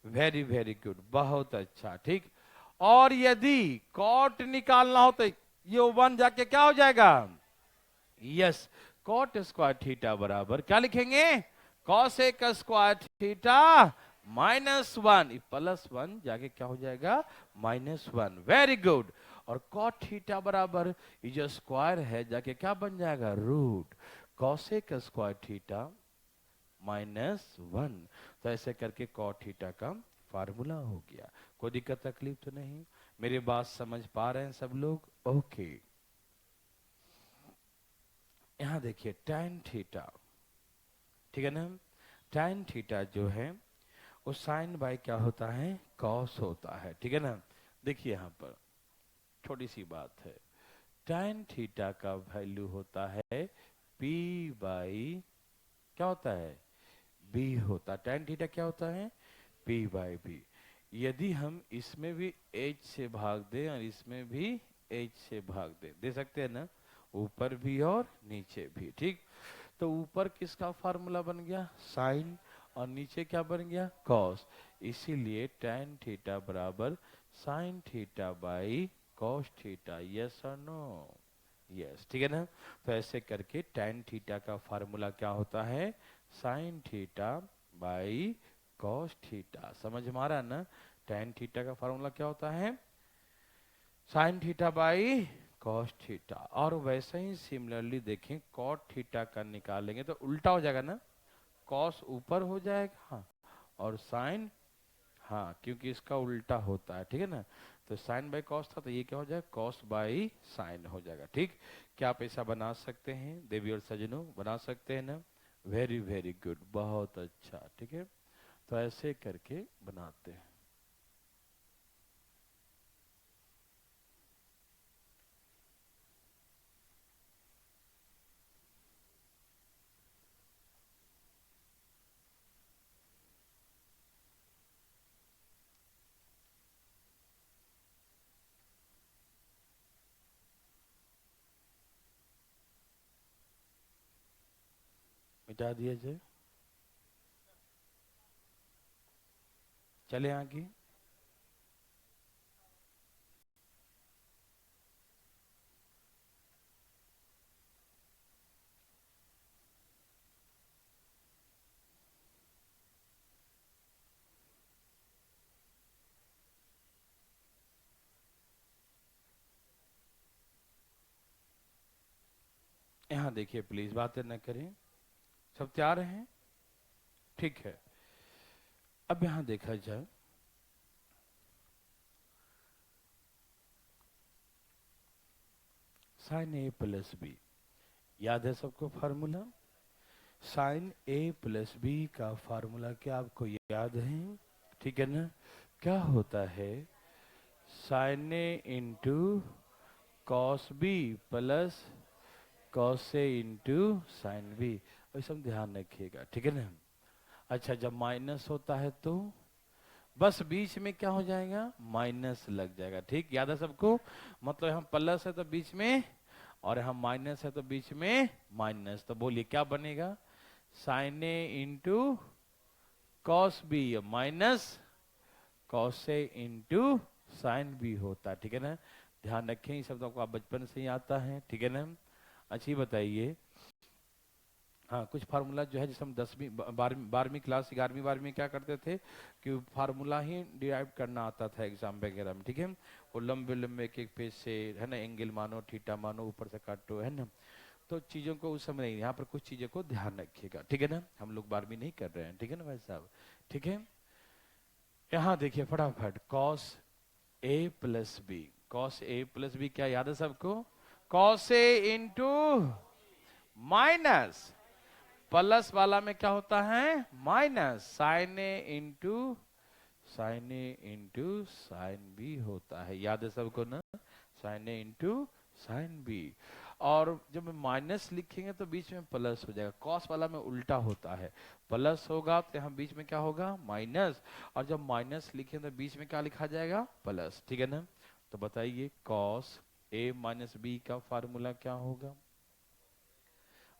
वेरी वेरी गुड, बहुत अच्छा। ठीक, और यदि कॉट निकालना हो तो ये 1 जाके क्या हो जाएगा? यस, कॉट स्क्वायर थीटा बराबर क्या लिखेंगे? Cosec square theta minus 1, plus 1 जाके क्या हो जाएगा? -1। Very good. और कॉट थीटा बराबर ये जो स्क्वायर है जाके क्या बन जाएगा? रूट। Cosec square theta -1। तो ऐसे करके कॉट थीटा का फार्मूला हो गया। कोई दिक्कत तकलीफ तो नहीं? मेरी बात समझ पा रहे हैं सब लोग? ओके, यहां देखिए tan थीटा, ठीक है ना, tan थीटा जो है वो साइन बाय क्या होता है? कॉस होता है। ठीक है ना, देखिए यहां पर छोटी सी बात है, tan थीटा का वैल्यू होता है p बाई क्या होता है? b होता है। tan थीटा क्या होता है? p by b। यदि हम इसमें भी h से भाग दें और इसमें भी h से भाग दें, दे सकते हैं ना, ऊपर भी और नीचे भी। ठीक, तो ऊपर किसका फार्मूला बन गया? साइन, और नीचे क्या बन गया? कॉस। इसीलिए tan थीटा बराबर sine theta by cos theta. Yes और नो? यस, ठीक है ना। तो ऐसे करके tan थीटा का फार्मूला क्या होता है? Sine theta by cos theta. समझ में आ रहा है ना? tan थीटा का फार्मूला क्या होता है? Sine theta by cos theta. और वैसे ही सिमिलरली देखें, कॉट थीटा का निकालेंगे तो उल्टा हो जाएगा ना, कॉस ऊपर हो जाएगा, हाँ, और साइन, हाँ, क्योंकि इसका उल्टा होता है। ठीक है ना, तो साइन बाई कॉस था तो ये क्या हो जाएगा? कॉस बाई साइन हो जाएगा। ठीक, क्या आप ऐसा बना सकते हैं देवी और सजनों? बना सकते हैं ना? वेरी वेरी गुड, बहुत अच्छा। ठीक है, तो ऐसे करके बनाते हैं। मिटा दिया जाए, चले आगे। यहाँ देखिए प्लीज, बातें न करें, सब तैयार हैं? ठीक है। अब यहाँ देखा जाए, साइन ए प्लस बी, याद है सबको फार्मूला? साइन ए प्लस बी का फार्मूला क्या आपको याद है? ठीक है ना? क्या होता है? Sine A into cos B plus cos A into sine B. और सब ध्यान रखिएगा, ठीक है ना? अच्छा, जब माइनस होता है तो बस बीच में क्या हो जाएगा? माइनस लग जाएगा। ठीक, याद है सबको? मतलब यहाँ प्लस है तो बीच में, और यहाँ माइनस है तो बीच में माइनस। तो बोलिए क्या बनेगा? Sine A into cos B minus cos A into sine B होता है। ठीक है ना? ध्यान रखें, ये शब्द आपको बचपन से ही आता है। ठीक है ना? अच्छी बताइए। हाँ, कुछ फार्मूला जो है, जैसे हम 10वीं 12वीं क्लास 11वीं 12वीं में क्या करते थे कि फार्मूला ही डिराइव करना आता था एग्जाम वगैरह में। ठीक है? वो लंबे लंबे एक एक पेज से, है ना, एंगल मानो, थीटा मानो, ऊपर से काटो, है ना। तो चीजों को उस समय नहीं, यहाँ पर कुछ चीजों को ध्यान रखिएगा। ठीक है ना? हम लोग 12वीं नहीं कर रहे हैं। ठीक है ना भाई साहब? ठीक है। यहाँ देखिए फटाफट, cos A plus B, cos A plus B क्या याद है सबको? Cos A into minus, plus वाला में क्या होता है? Minus, sine A into sign A into sine B होता है। याद है सबको ना? Sign A into sine B. और जब माइनस लिखेंगे तो बीच में प्लस हो जाएगा। कॉस वाला में उल्टा होता है, प्लस होगा तो यहाँ बीच में क्या होगा? माइनस। और जब माइनस लिखेंगे तो बीच में क्या लिखा जाएगा? प्लस। ठीक है ना? तो बताइए, कॉस ए माइनस बी का फार्मूला क्या होगा?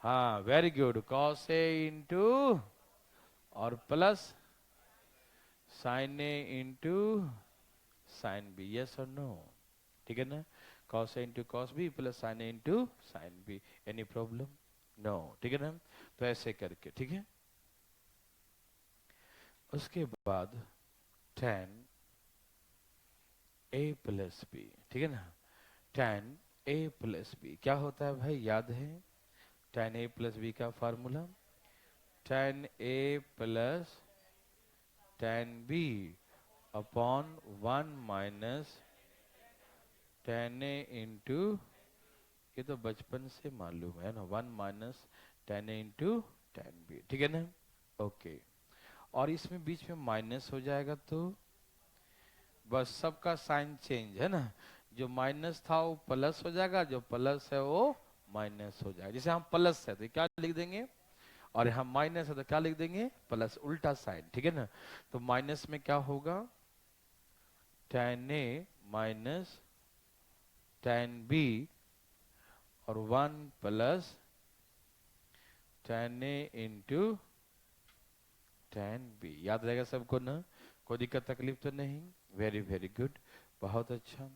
हाँ, very good, cos A into और plus sine A into sine B. Yes और नो? ठीक है ना? Cos A into cos B plus sine A into sine B. Any problem? No. ठीक है ना? तो ऐसे करके, ठीक है। उसके बाद tan ए प्लस बी, ठीक है ना? tan ए प्लस बी क्या होता है भाई, याद है? tan ए प्लस बी का formula tan A plus tan B upon 1 minus tan A into, ये तो बचपन से मालूम है ना, 1 minus tan A into tan B. ठीक है ना? ओके। और इसमें बीच में माइनस हो जाएगा तो बस सबका साइन चेंज, है ना? जो माइनस था वो प्लस हो जाएगा, जो प्लस है वो माइनस हो जाएगा। जैसे हम प्लस है तो क्या लिख देंगे, और यहाँ माइनस है तो क्या लिख देंगे? प्लस, उल्टा साइन। ठीक है ना? तो माइनस में क्या होगा? tan ए माइनस tan बी और 1 plus tan A into tan B. याद रहेगा सबको ना? कोई दिक्कत तकलीफ तो नहीं? वेरी वेरी गुड, बहुत अच्छा।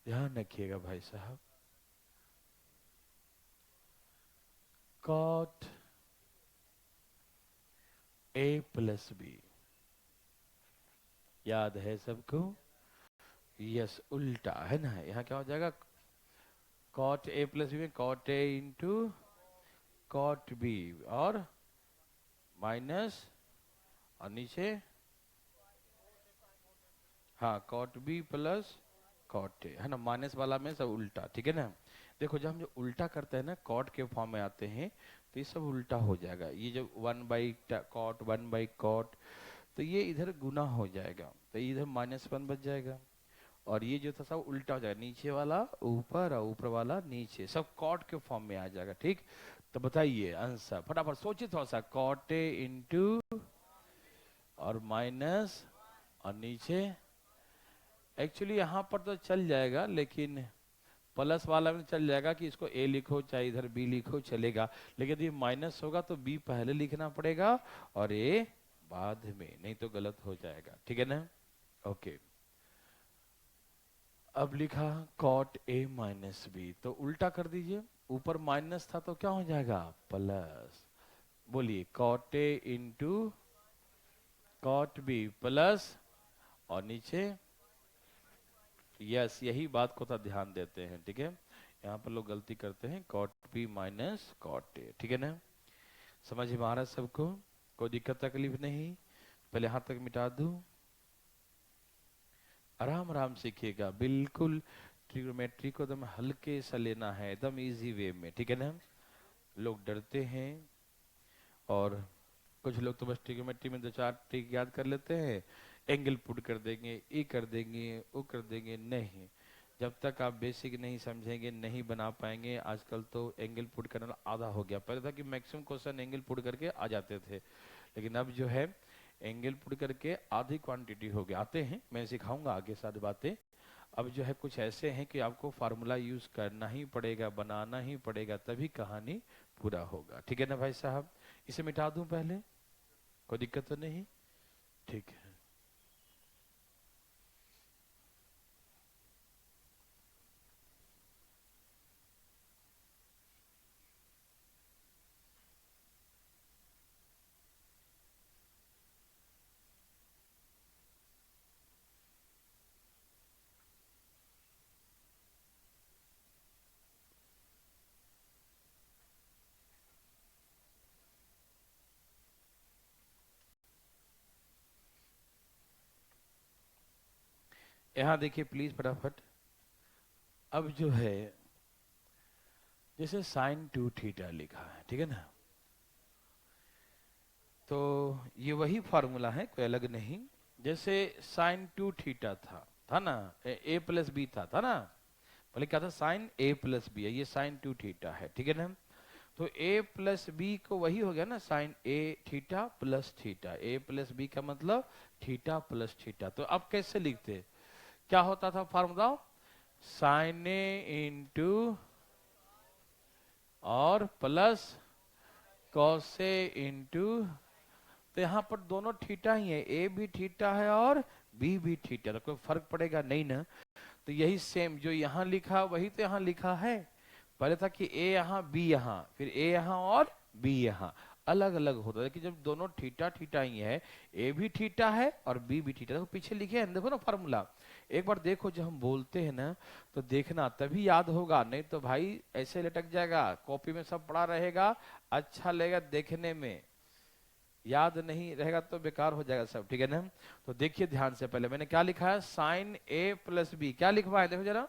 ध्यान रखिएगा भाई साहब, cot ए प्लस बी याद है सबको? यस, उल्टा, है ना? यहाँ क्या हो जाएगा? cot ए प्लस बी में cot ए इंटू cot बी और माइनस, और नीचे हाँ cot बी प्लस cot ए, है ना? माइनस वाला में सब उल्टा। ठीक है ना? देखो, जब हम जो उल्टा करते हैं ना, cot के फॉर्म में आते हैं तो ये सब उल्टा हो जाएगा। ये जब 1/cot 1/cot, तो ये इधर गुना हो जाएगा, तो इधर -1 बच जाएगा। और ये जो था सब उल्टा हो जाएगा, नीचे वाला ऊपर और ऊपर वाला नीचे, सब कॉट के फॉर्म में आ जाएगा। ठीक, तो बताइए आंसर फटाफट सोचिए थोड़ा सा। कॉट ए इंटू और माइनस और नीचे, एक्चुअली यहाँ पर तो चल जाएगा, लेकिन प्लस वाला में चल जाएगा कि इसको ए लिखो चाहे इधर बी लिखो चलेगा, लेकिन यदि माइनस होगा तो बी पहले लिखना पड़ेगा और ए बाद में, नहीं तो गलत हो जाएगा। ठीक है ना? ओके। अब लिखा कॉट ए माइनस बी, तो उल्टा कर दीजिए, ऊपर माइनस था तो क्या हो जाएगा प्लस। बोलिए cot A into cot B plus, और नीचे यस, यही बात को तो ध्यान देते हैं। ठीक है, यहाँ पर लोग गलती करते हैं, cot B minus cot A. ठीक है ना? समझ में आ रहा है सबको? कोई दिक्कत तकलीफ नहीं? पहले हाथ तक मिटा दूं, आराम आराम सीखिएगा, बिल्कुल ट्रिग्नोमेट्री को एकदम हल्के से लेना है, एकदम इजी वे में। ठीक है ना? लोग डरते हैं, और कुछ लोग तो बस ट्रिग्नोमेट्री में 2-4 ट्रिक याद कर लेते हैं, एंगल पुट कर देंगे, ई कर देंगे, वो कर देंगे। नहीं, जब तक आप बेसिक नहीं समझेंगे नहीं बना पाएंगे। आजकल तो एंगल पुट करना आधा हो गया, पहले था कि मैक्सिमम क्वेश्चन एंगल पुट करके आ जाते थे, लेकिन अब जो है एंगल पुट करके आधी क्वांटिटी हो गया। आते हैं, मैं सिखाऊंगा आगे सारी बातें। अब जो है कुछ ऐसे हैं कि आपको फार्मूला यूज करना ही पड़ेगा, बनाना ही पड़ेगा, तभी कहानी पूरा होगा। ठीक है ना भाई साहब? इसे मिटा दूं पहले, कोई दिक्कत तो नहीं? ठीक है। यहाँ देखिए प्लीज फटाफट। अब जो है जैसे साइन 2 थीटा लिखा है, ठीक है ना, तो ये वही फॉर्मूला है, कोई अलग नहीं। जैसे साइन 2 थीटा था ना, ए प्लस बी था ना, बोले क्या था, साइन ए प्लस बी है, ये साइन 2 थीटा है। ठीक है ना? तो ए प्लस बी को वही हो गया ना, साइन ए थीटा प्लस थीटा, ए प्लस बी का मतलब थीटा प्लस थीटा। तो अब कैसे लिखते, क्या होता था फॉर्मूला, साइन ए इंटू और प्लस कॉस ए इंटू, तो यहाँ पर दोनों थीटा ही है, ए भी थीटा है और बी भी थीटा, तो कोई फर्क पड़ेगा नहीं ना। तो यही सेम जो यहाँ लिखा वही तो यहाँ लिखा है। पहले था कि ए यहाँ बी यहाँ, फिर ए यहाँ और बी यहाँ, अलग अलग होता है कि जब दोनों थीटा थीटा ही है, ए भी थीटा है और बी भी थीटा, तो पीछे लिखे हैं देखो ना फार्मूला, एक बार देखो जब हम बोलते हैं ना तो देखना, तभी याद होगा, नहीं तो भाई ऐसे लटक जाएगा, कॉपी में सब पड़ा रहेगा, अच्छा लगेगा देखने में, याद नहीं रहेगा तो बेकार हो जाएगा सब। ठीक है ना? तो देखिए ध्यान से, पहले मैंने क्या लिखा है, साइन ए प्लस बी, क्या लिखवा है देखो जरा,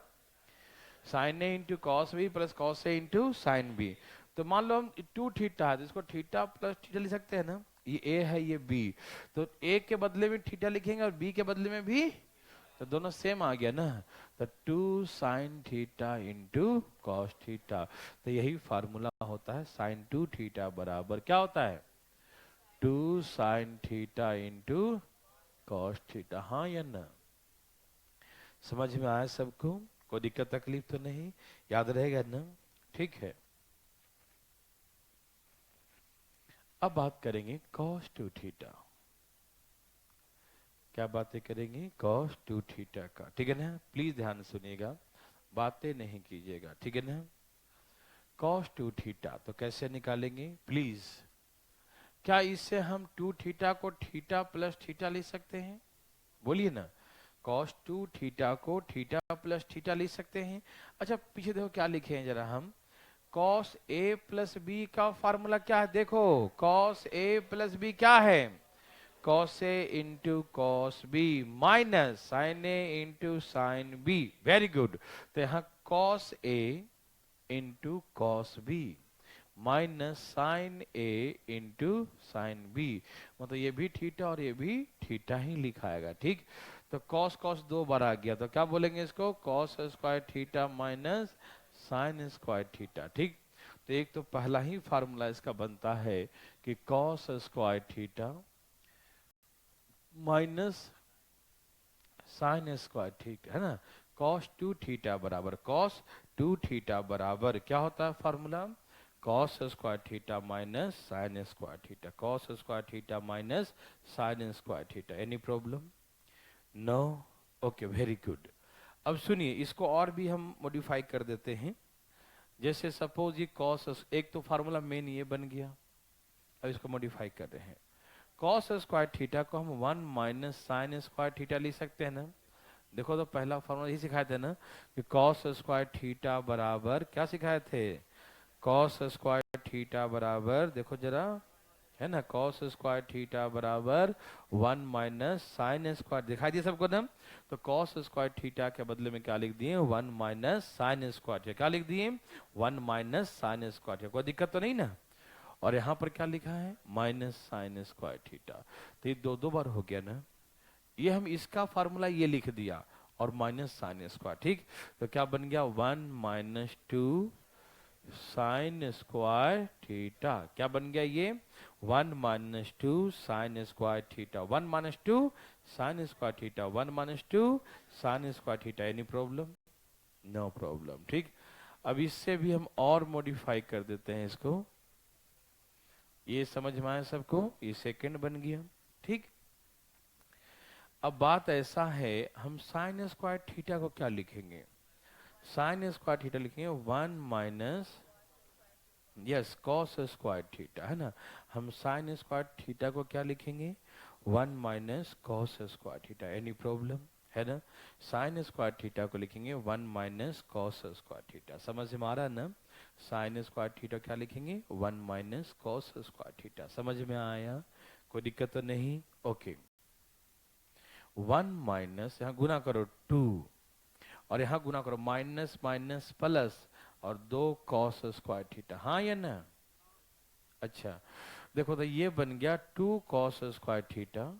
sine A into cos B plus cos A into sine B. तो मान लो हम 2 थीटा है तो इसको थीटा प्लस थीटा लिख सकते हैं ना, ये ए है ये बी, तो ए के बदले में थीटा लिखेंगे और बी के बदले में भी, तो दोनों सेम आ गया ना, तो 2 sine theta into cos theta. तो यही फार्मूला होता है, साइन 2 थीटा बराबर क्या होता है, 2 sine theta into cos theta. हाँ या ना? समझ में आया सबको? कोई दिक्कत तकलीफ तो नहीं? याद रहेगा ना? ठीक है। अब बात करेंगे कॉस 2 थीटा। क्या बातें करेंगे, कॉस 2 थीटा का। ठीक है ना? प्लीज ध्यान से सुनिएगा, बातें नहीं कीजिएगा। ठीक है ना? कॉस 2 थीटा तो कैसे निकालेंगे प्लीज, क्या इससे हम 2 थीटा को थीटा प्लस थीटा लिख सकते हैं? बोलिए ना, cos 2 थीटा को थीटा प्लस थीटा लिख सकते हैं। अच्छा पीछे देखो क्या लिखे हैं जरा हम, cos a प्लस बी का फार्मूला क्या है, देखो cos a प्लस बी क्या है, cos a into cos B minus sine a into sine B. Very good. तो यहाँ cos a into cos B minus sine A into sine B, मतलब ये भी थीटा और ये भी थीटा ही लिखाएगा। ठीक, तो कॉस कॉस 2 बार आ गया, तो क्या बोलेंगे इसको, cos square theta minus sine square theta. ठीक, तो एक तो पहला ही फार्मूला इसका बनता है कि cos square theta minus sine square theta, है ना, कॉस 2 थीटा बराबर कॉस टू थीटा बराबर क्या होता है formula, cos square theta minus sine square theta, cos square theta minus sine square theta. Any problem? No. Okay, very good. अब सुनिए, इसको और भी हम मॉडिफाई कर देते हैं। जैसे सपोज ये कॉस, एक तो फार्मूला मेन ये बन गया, अब इसको मॉडिफाई कर रहे हैं। कॉस स्क्वायर थीटा को हम 1 माइनस साइन स्क्वायर थीटा लिख सकते हैं ना। देखो तो पहला फार्मूला यही सिखाए थे ना कि कॉस स्क्वायर थीटा बराबर क्या सिखाए थे, कॉस स्क्वायर थीटा बराबर, देखो जरा, है ना, कॉस स्क्वायर थीटा बराबर 1 माइनस साइन स्क्वायर, दिखाई दिया सबको ना। तो कॉस स्क्वायर थीटा के बदले में क्या लिख दिए, 1 माइनस साइन स्क्वायर थीटा, क्या लिख दिए, 1 माइनस साइन स्क्वायर थीटा। कोई दिक्कत तो नहीं ना। और यहाँ पर क्या लिखा है, माइनस साइन स्क्वायर थीटा। तो ये दो दो बार हो गया ना। ये हम इसका फार्मूला ये लिख दिया और माइनस साइन स्क्वायर, ठीक। तो क्या बन गया, 1 माइनस 2 साइन स्क्वायर थीटा। क्या बन गया ये, 1 minus 2 sine square theta, 1 minus 2 sine square theta, 1 minus 2 sine square theta. Any problem? No problem, ठीक। अब इससे भी हम और मॉडिफाई कर देते हैं इसको। ये समझ में आया सबको, ये सेकंड बन गया, ठीक। अब बात ऐसा है, हम साइन स्क्वायर थीटा को क्या लिखेंगे, साइन स्क्वायर थीटा लिखेंगे 1 minus, yes, cos square theta, है ना। हम साइन स्क्वायर थीटा को क्या लिखेंगे, 1 minus cos square theta. Any problem, है ना। साइन स्क्वायर थीटा को लिखेंगे 1 माइनस कॉस स्क्वायर थीटा। समझ में आ रहा है ना। साइन स्क्वायर थीटा क्या लिखेंगे, 1 माइनस कॉस स्क्वायर थीटा। समझ में आया, कोई दिक्कत तो नहीं। ओके, 1 माइनस, यहाँ गुना करो 2, और यहाँ गुना करो माइनस माइनस प्लस, और 2 कॉस स्क्वायर थीटा, हाँ या ना। अच्छा, देखो तो ये बन गया 2 कॉस स्क्वायर थीटा,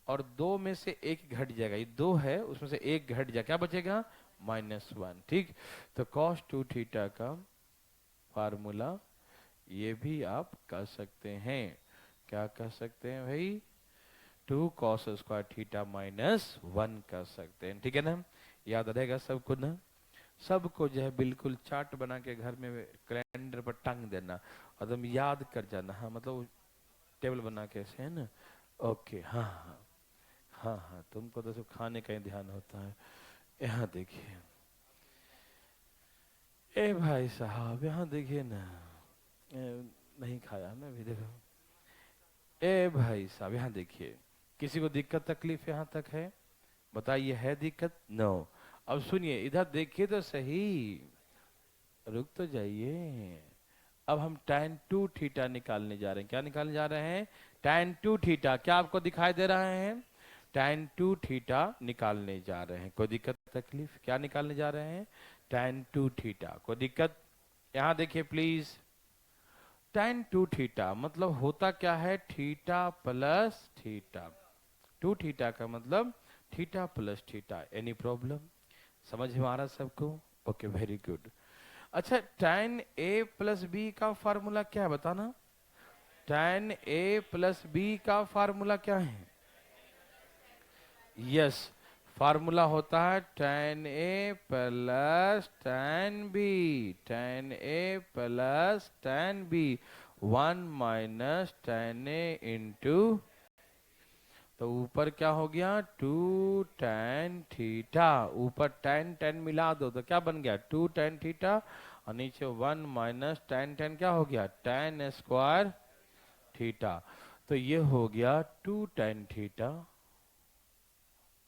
और 2 में से एक घट जाएगा, ये 2 है उसमें से एक घट जाएगा, क्या बचेगा, -1, ठीक। तो कॉस 2 थीटा का फार्मूला ये भी आप कर सकते हैं। क्या कर सकते हैं भाई, 2 कॉस स्क्वायर थीटा -1 कर सकते हैं, ठीक है ना। याद रहेगा सबको ना। सबको जो है बिल्कुल चार्ट बना के घर में कैलेंडर पर टांग देना, और तुम याद कर जाना, हाँ मतलब टेबल बना के ऐसे, है ना। ओके, हाँ हाँ हाँ हाँ, तुमको तो सिर्फ खाने का ही ध्यान होता है। यहाँ देखिए, ए भाई साहब यहाँ देखिए ना, नहीं खाया मैं भी, देखो। ए भाई साहब यहाँ देखिए, किसी को दिक्कत तकलीफ यहाँ तक है, बताइए, है दिक्कत? नो। अब सुनिए, इधर देखिए तो सही, रुक तो जाइए। अब हम tan 2 थीटा निकालने जा रहे हैं। क्या निकालने जा रहे हैं, tan 2 थीटा। क्या आपको दिखाई दे रहा है, tan 2 थीटा निकालने जा रहे हैं। कोई दिक्कत तकलीफ, क्या निकालने जा रहे हैं, tan 2 थीटा। कोई दिक्कत? यहाँ देखिए प्लीज, tan 2 थीटा मतलब होता क्या है, थीटा प्लस थीटा। 2 थीटा का मतलब theta plus theta. Any problem? समझ में आ रहा सबको? Okay, very good. अच्छा, tan a प्लस बी का फार्मूला क्या है बताना, tan a प्लस बी का फार्मूला क्या है, यस, फार्मूला होता है tan a plus tan b, tan a plus tan b, 1 minus tan a into, तो ऊपर क्या हो गया, 2 tan थीटा, ऊपर tan tan मिला दो तो क्या बन गया, 2 tan थीटा, और नीचे 1 माइनस tan tan क्या हो गया, tan स्क्वायर थीटा। तो ये हो गया 2 tan थीटा,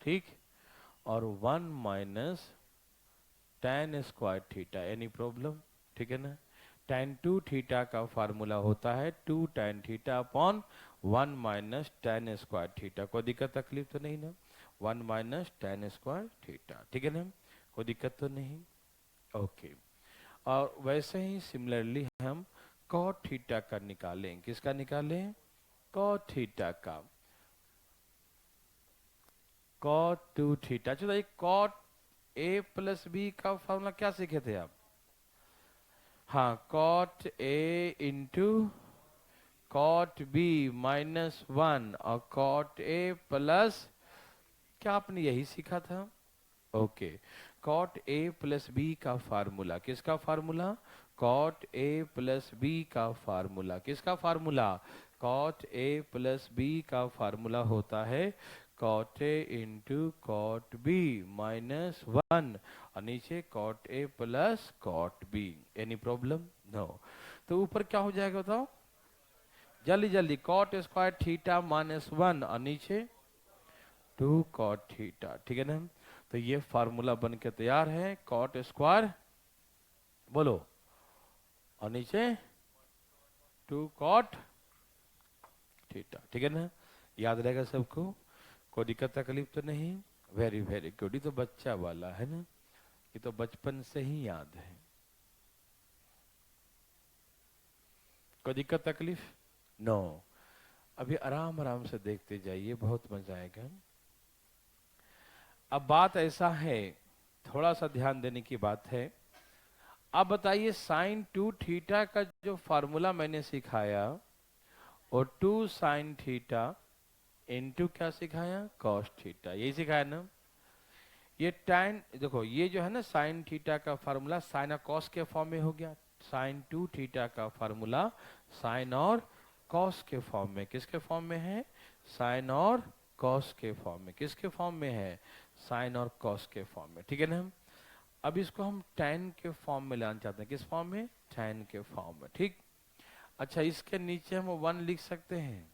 ठीक, और 1 minus tan square theta. Any problem? ठीक है ना। tan 2 थीटा का फार्मूला होता है 2 tan theta upon 1 minus tan square theta. कोई दिक्कत तकलीफ तो नहीं ना, 1 माइनस tan स्क्वायर थीटा, ठीक है ना, कोई दिक्कत तो नहीं। ओके, और वैसे ही सिमिलरली हम cot थीटा का निकालें। किसका निकालें, cot थीटा का, cot 2 थीटा। चलो, एक cot a प्लस बी का फार्मूला क्या सीखे थे आप, हाँ, cot a into cot b -1 और cot a प्लस, क्या आपने यही सीखा था। Okay, cot A plus B का फार्मूला, किसका formula? Cot A plus B का फार्मूला, किसका formula? Cot A plus B का फार्मूला होता है cot A into cot B minus 1 और नीचे cot A plus cot B. Any problem? No. तो ऊपर क्या हो जाएगा बताओ जल्दी जल्दी, कॉट स्क्वायर थीटा माइनस 1 और नीचे 2 कॉट थीटा, ठीक है ना। तो ये फार्मूला बन के तैयार है, कॉट स्क्वायर बोलो और नीचे 2 कॉट थीटा, ठीक है ना। याद रहेगा सबको, कोई दिक्कत तकलीफ तो नहीं? वेरी वेरी गुड, ये तो बच्चा वाला है ना, ये तो बचपन से ही याद है। कोई दिक्कत तकलीफ? नो। अभी आराम आराम से देखते जाइए, बहुत मजा आएगा। अब बात ऐसा है, थोड़ा सा ध्यान देने की बात है। अब बताइए साइन 2 थीटा का जो फार्मूला मैंने सिखाया और 2 साइन थीटा इनटू क्या सिखाया? कॉस थीटा, यही सिखाया ना। ये tan देखो, ये जो है ना साइन थीटा का फार्मूला साइन और कॉस के फॉर्म में हो गया। साइन 2 थीटा का फार्मूला साइन और कॉस के फॉर्म में, किसके फॉर्म में है? साइन और कॉस के फॉर्म में, किसके फॉर्म में है? साइन और कॉस के फॉर्म में, ठीक है ना। अब इसको हम tan के फॉर्म में लाना चाहते हैं, किस फॉर्म में? tan के फॉर्म में, ठीक। अच्छा, इसके नीचे हम 1 लिख सकते हैं।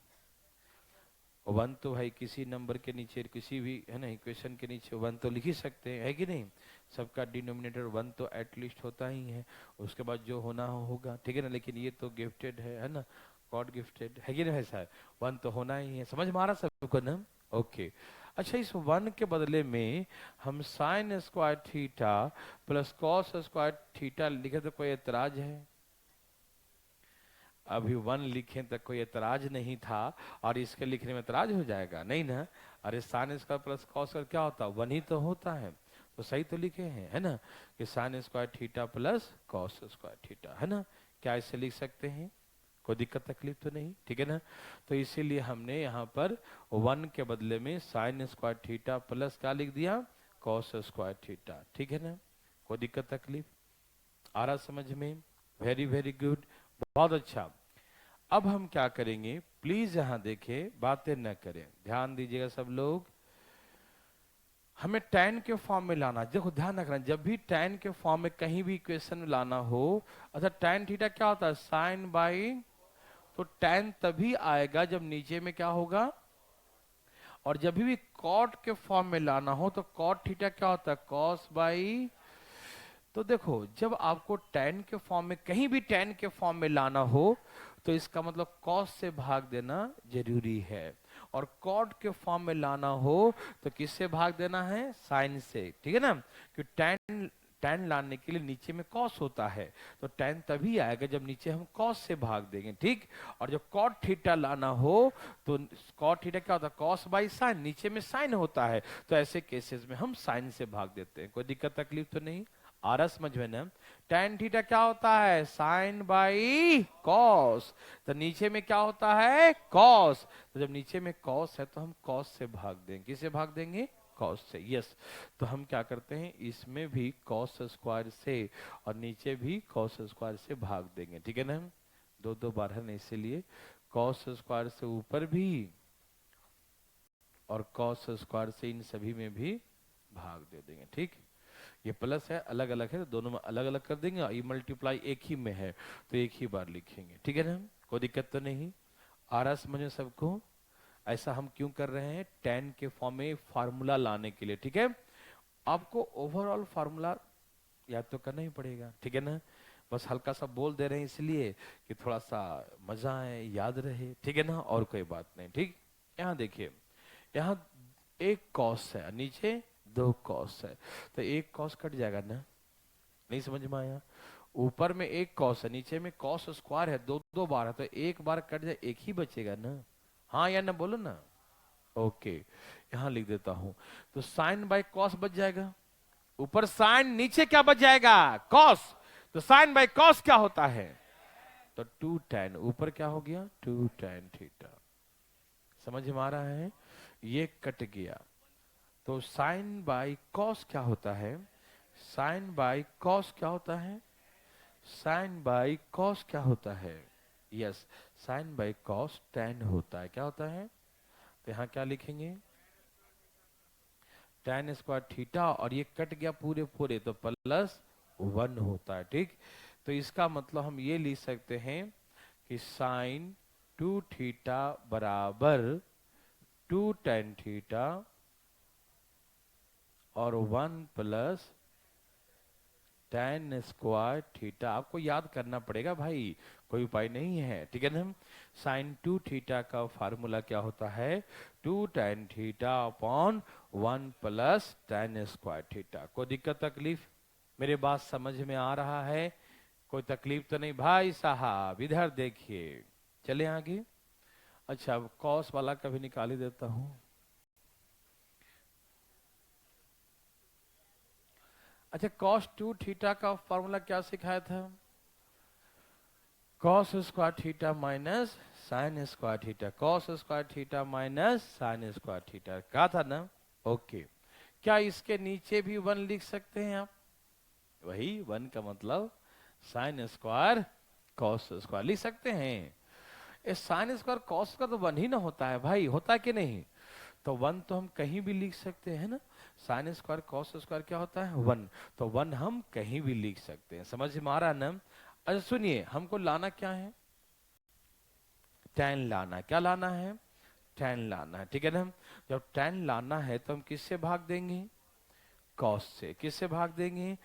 1 तो भाई किसी नंबर के नीचे, किसी भी है ना इक्वेशन के नीचे 1 तो लिख ही सकते हैं, है कि नहीं। सबका डिनोमिनेटर 1 तो एटलीस्ट होता ही है, उसके बाद जो होना होगा, ठीक है ना। लेकिन ये तो गिफ्टेड है ना, गॉड गिफ्टेड है कि नहीं, ऐसा है 1 तो होना ही है। समझ में आ रहा सबको ना? ओके। अच्छा, इस 1 के बदले में हम sign square theta plus cos square theta लिखे तो कोई एतराज है? अभी 1 लिखे तक कोई एतराज नहीं था और इसके लिखने में एतराज हो जाएगा? नहीं ना। अरे sign square plus cos square क्या होता है? 1 ही तो होता है, तो सही तो लिखे हैं, है ना, कि sine square theta plus cos square theta, है ना। क्या इसे लिख सकते हैं? कोई दिक्कत तकलीफ तो नहीं, ठीक है ना। तो इसीलिए हमने यहाँ पर 1 के बदले में साइन स्क्वायर थीटा प्लस क्या लिख दिया? कॉस स्क्वायर थीटा, ठीक है ना। कोई दिक्कत तकलीफ आ रहा समझ में? वेरी वेरी गुड, बहुत अच्छा। अब हम क्या करेंगे, प्लीज यहां देखें, बातें न करें, ध्यान दीजिएगा सब लोग। हमें tan के फॉर्म में लाना, देखो ध्यान रखना, जब भी tan के फॉर्म में कहीं भी इक्वेशन लाना हो, अच्छा tan थीटा क्या होता है? साइन बाई, तो tan तभी आएगा जब नीचे में क्या होगा, और जब भी cot के फॉर्म में लाना हो तो cot थीटा क्या होता है? cos by. तो देखो, जब आपको tan के फॉर्म में, कहीं भी tan के फॉर्म में लाना हो तो इसका मतलब cos से भाग देना जरूरी है, और cot के फॉर्म में लाना हो तो किससे भाग देना है? sin से, ठीक है ना। क्योंकि tan लाने के लिए नीचे में cos होता है, तो tan तभी आएगा जब नीचे हम cos से भाग देंगे, ठीक। और जब cot थीटा लाना हो तो cot थीटा क्या होता है? cos बाई sin, नीचे में sin होता है, तो ऐसे केसेस में हम sin से भाग देते हैं। कोई दिक्कत तकलीफ तो नहीं आ रहा समझ में ना। tan थीटा क्या होता है? sin बाई cos, तो नीचे में क्या होता है? cos, तो जब नीचे में cos है तो हम cos से भाग देंगे, किससे भाग देंगे? cos से, यस। तो हम क्या करते हैं, इसमें भी cos स्क्वायर से और नीचे भी cos स्क्वायर से भाग देंगे, ठीक है ना। दो दो बार है ना, इसीलिए cos स्क्वायर से ऊपर भी और cos स्क्वायर से इन सभी में भी भाग दे देंगे, ठीक। ये प्लस है, अलग अलग है तो दोनों में अलग अलग कर देंगे, और ये मल्टीप्लाई एक ही में है तो एक ही बार लिखेंगे, ठीक है ना। कोई दिक्कत तो नहीं आ रहा समझ में सबको? ऐसा हम क्यों कर रहे हैं? tan के फॉर्म में फार्मूला लाने के लिए, ठीक है। आपको ओवरऑल फार्मूला याद तो करना ही पड़ेगा, ठीक है ना। बस हल्का सा बोल दे रहे हैं इसलिए कि थोड़ा सा मजा आए, याद रहे, ठीक है ना, और कोई बात नहीं, ठीक। यहाँ देखिए, यहाँ एक कॉस है, नीचे 2 कॉस है, तो एक कॉस कट जाएगा ना, नहीं समझ में आया। ऊपर में एक कॉस है, नीचे में कॉस स्क्वायर है, दो दो बार है, तो एक बार कट जाए, एक ही बचेगा ना, हाँ या ना बोलो ना। ओके, यहां लिख देता हूं, तो साइन बाय कॉस बच जाएगा, ऊपर साइन, नीचे क्या बच जाएगा? कॉस, तो साइन बाय कॉस क्या होता है? तो 2 tan, ऊपर क्या हो गया? 2 tan थीटा। समझ में आ रहा है? ये कट गया, तो साइन बाई कॉस क्या होता है? साइन बाई कॉस क्या होता है? साइन बाई कॉस क्या होता है? Yes, sine by cos tan होता है। क्या होता है? तो यहाँ क्या लिखेंगे? tan स्क्वायर थीटा, और ये कट गया पूरे पूरे तो +1 होता है। ठीक, तो इसका मतलब हम ये लिख सकते हैं कि साइन 2 थीटा बराबर 2 tan थीटा और 1 प्लस tan स्क्वायर थीटा। आपको याद करना पड़ेगा भाई, कोई उपाय नहीं है। ठीक है ना? साइन 2 थीटा का फार्मूला क्या होता है? 2 tan theta upon 1 plus tan square theta. कोई दिक्कत तकलीफ? मेरे बात समझ में आ रहा है? कोई तकलीफ तो नहीं भाई साहब? इधर देखिए, चले आगे। अच्छा, अब कॉस वाला कभी निकाल ही देता हूं। अच्छा, cos 2 थीटा का फॉर्मूला क्या सिखाया था? cos square theta minus sine square theta, cos square theta minus sine square theta, कहा था ना? ओके, क्या इसके नीचे भी 1 लिख सकते हैं आप? वही 1 का मतलब साइन स्क्वायर कॉस स्क्वायर लिख सकते हैं। साइन स्क्वायर कॉस का तो 1 ही ना होता है भाई, होता है कि नहीं? तो 1 तो हम कहीं भी लिख सकते हैं ना। साइन स्क्वायर कॉस स्क्वायर क्या होता है? 1। तो 1 हम कहीं भी लिख सकते हैं। समझ में आ रहा है ना? अच्छा सुनिए, हमको लाना क्या है? tan लाना। क्या लाना है? tan लाना है। ठीक है ना? जब tan लाना है तो हम किससे भाग देंगे? cos से। किससे भाग देंगे?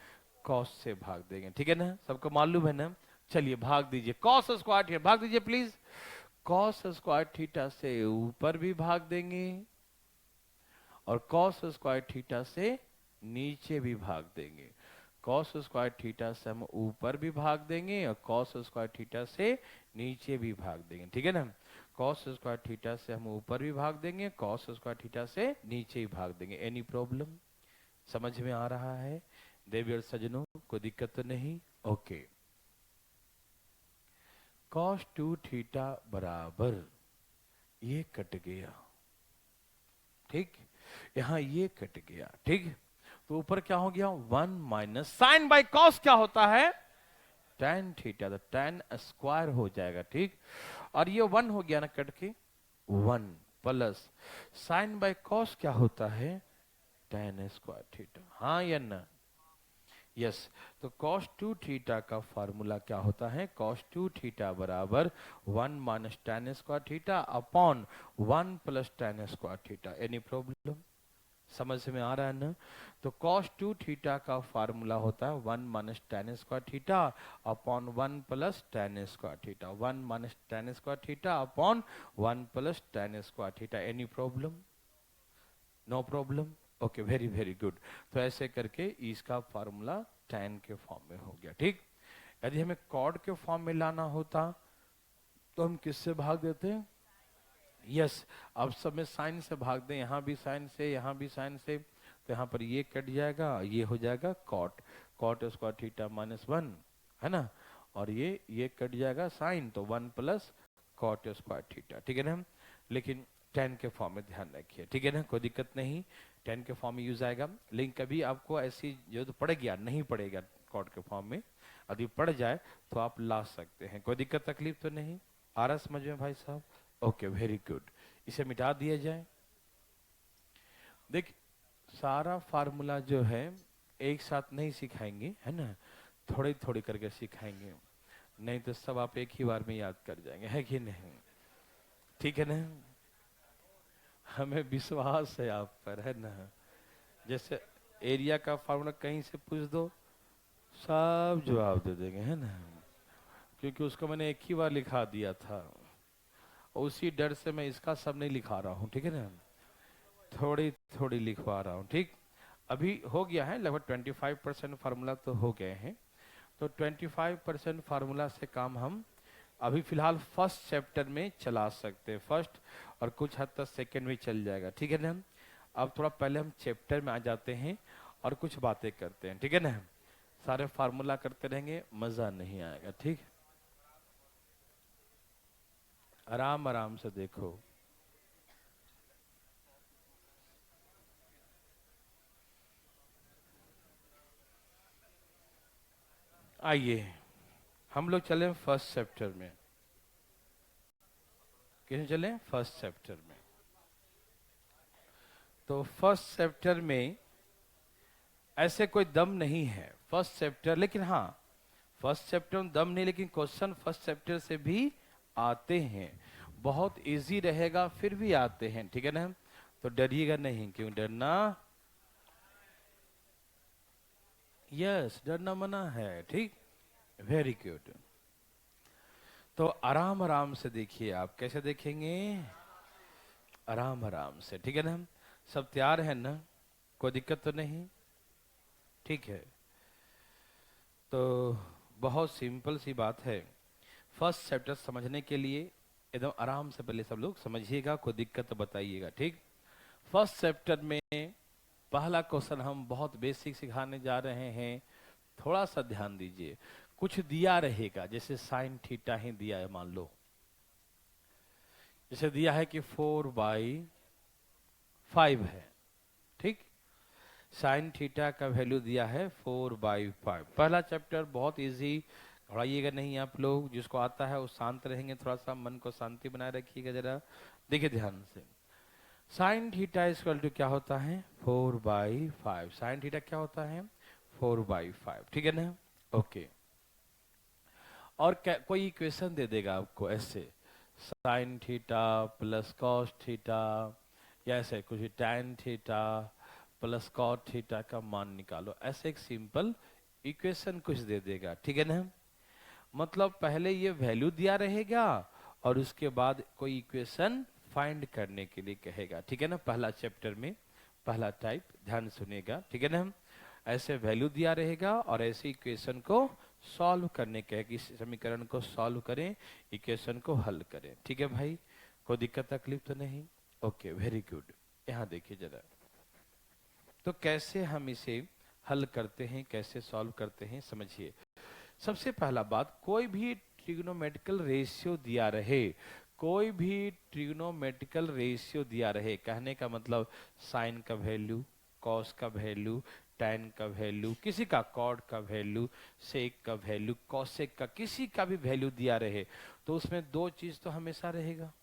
cos से भाग देंगे। ठीक है ना? सबको मालूम है ना? चलिए भाग दीजिए, cos स्क्वायर थीटा भाग दीजिए प्लीज। cos स्क्वायर थीटा से ऊपर भी भाग देंगे और cos स्क्वायर थीटा से नीचे भी भाग देंगे। cos स्क्वायर थीटा से हम ऊपर भी भाग देंगे और cos स्क्वायर थीटा से नीचे भी भाग देंगे। ठीक है ना? cos स्क्वायर थीटा से हम ऊपर भी भाग देंगे, cos स्क्वायर थीटा से नीचे भी भाग देंगे। Any problem? समझ में आ रहा है देवी और सज्जनों? कोई दिक्कत तो नहीं? ओके, cos 2 थीटा बराबर ये कट गया। ठीक, यहां ये कट गया। ठीक, तो ऊपर क्या हो गया? 1 माइनस साइन बाई कॉस क्या होता है? tan थीटा, तो tan स्क्वायर हो जाएगा। ठीक, और ये 1 हो गया ना कट के, 1 प्लस साइन बाई कॉस क्या होता है? tan square theta. हाँ या ना? यस, तो cos 2 थीटा का फार्मूला क्या होता है? cos 2 थीटा बराबर 1 minus tan square theta upon 1 plus tan square theta. Any problem? समझ में आ रहा है ना? तो cos 2 थीटा का फार्मूला होता है 1 minus tan square theta upon 1 plus tan square theta. 1 minus tan square theta upon 1 plus tan square theta. Any problem? No problem? Okay, very very good. तो ऐसे करके इसका फार्मूला tan के form में हो गया। ठीक, यदि हमें कॉड के फॉर्म में लाना होता तो हम किससे भाग देते? यस, अब सब में साइन से भाग दें, यहाँ भी साइन से, यहाँ भी साइन से, तो यहाँ पर ये कट जाएगा, ये हो जाएगा cot. Cot square theta minus 1 है ना, और ये कट जाएगा साइन, तो 1 प्लस कॉट स्क्वायर थीटा। ठीक है ना? लेकिन tan के फॉर्म में ध्यान रखिए। ठीक है ना? कोई दिक्कत नहीं, tan के फॉर्म में यूज आएगा। लेकिन कभी आपको ऐसी जो तो पड़ गया, नहीं पड़ेगा कॉट के फॉर्म में, यदि पड़ जाए तो आप ला सकते हैं। कोई दिक्कत तकलीफ तो नहीं आ रहा समझ में भाई साहब? Okay, very good. इसे मिटा दिया जाए। देख, सारा फार्मूला जो है एक साथ नहीं सिखाएंगे, है ना, थोड़ी थोड़ी करके सिखाएंगे, नहीं तो सब आप एक ही बार में याद कर जाएंगे, है कि नहीं? ठीक है ना? हमें विश्वास है आप पर, है ना? जैसे एरिया का फार्मूला कहीं से पूछ दो, सब जवाब दे देंगे, है ना? क्योंकि उसको मैंने एक ही बार लिखा दिया था, उसी डर से मैं इसका सब नहीं लिखा रहा हूँ। ठीक है ना? थोड़ी थोड़ी लिखवा रहा हूँ। ठीक, अभी हो गया है लगभग 25% फार्मूला तो हो गए हैं। तो 25% फार्मूला से काम हम अभी फिलहाल फर्स्ट चैप्टर में चला सकते हैं, फर्स्ट, और कुछ हद तक सेकंड में चल जाएगा। ठीक है ना? अब थोड़ा पहले हम चैप्टर में आ जाते हैं और कुछ बातें करते हैं। ठीक है ना? सारे फार्मूला करते रहेंगे, मजा नहीं आएगा। ठीक, आराम आराम से देखो। आइए हम लोग चले फर्स्ट चैप्टर में। किसमें चले? फर्स्ट चैप्टर में। तो फर्स्ट चैप्टर में ऐसे कोई दम नहीं है फर्स्ट चैप्टर, लेकिन हाँ फर्स्ट चैप्टर में दम नहीं, लेकिन क्वेश्चन फर्स्ट चैप्टर से भी आते हैं। बहुत इजी रहेगा, फिर भी आते हैं, ठीक है ना? तो डरिएगा नहीं, क्यों डरना? यस, डरना मना है, ठीक। Very good. तो आराम आराम से देखिए। आप कैसे देखेंगे? आराम आराम से, ठीक है ना? सब तैयार है ना? कोई दिक्कत तो नहीं? ठीक है। तो बहुत सिंपल सी बात है। फर्स्ट चैप्टर समझने के लिए एकदम आराम से पहले सब लोग समझिएगा, कोई दिक्कत तो बताइएगा, ठीक। फर्स्ट चैप्टर में पहला क्वेश्चन हम बहुत बेसिक सिखाने जा रहे हैं। थोड़ा सा ध्यान दीजिए। कुछ दिया रहेगा, जैसे साइन थीटा ही दिया है, मान लो जैसे दिया है कि 4/5 है, ठीक। साइन थीटा का वैल्यू दिया है 4/5। पहला चैप्टर बहुत इजी, घबराइएगा नहीं आप लोग। जिसको आता है वो शांत रहेंगे, थोड़ा सा मन को शांति बनाए रखिएगा। जरा देखिए ध्यान से। साइन थीटा इक्वल टू क्या होता है? 4/5। साइन थीटा क्या होता है? 4/5, ठीक है ना? ओके। और कोई इक्वेशन दे देगा आपको ऐसे, sine theta plus cos theta, या ऐसे कुछ tan theta plus cot theta का मान निकालो, ऐसे एक सिंपल इक्वेशन कुछ दे देगा, ठीक है ना? मतलब पहले ये वैल्यू दिया रहेगा और उसके बाद कोई इक्वेशन फाइंड करने के लिए कहेगा, ठीक है ना? पहला चैप्टर में पहला टाइप, ध्यान सुनेगा, ठीक है ना? ऐसे वैल्यू दिया रहेगा और ऐसे इक्वेशन को सॉल्व करने कहेगा कि समीकरण को सॉल्व करें, इक्वेशन को हल करें, ठीक है भाई? कोई दिक्कत तकलीफ तो नहीं? Okay, very good. यहाँ देखिए जरा, तो कैसे हम इसे हल करते हैं, कैसे सॉल्व करते हैं, समझिए। सबसे पहला बात, कोई भी ट्रिग्नोमेट्रिकल रेशियो दिया रहे, कोई भी ट्रिग्नोमेट्रिकल रेशियो दिया रहे, कहने का मतलब साइन का वैल्यू, कॉस का वैल्यू, टैन का वैल्यू, किसी का कॉड का वैल्यू, सेक का वैल्यू, कॉसेक का, किसी का भी वैल्यू दिया रहे, तो उसमें दो चीज तो हमेशा रहेगा।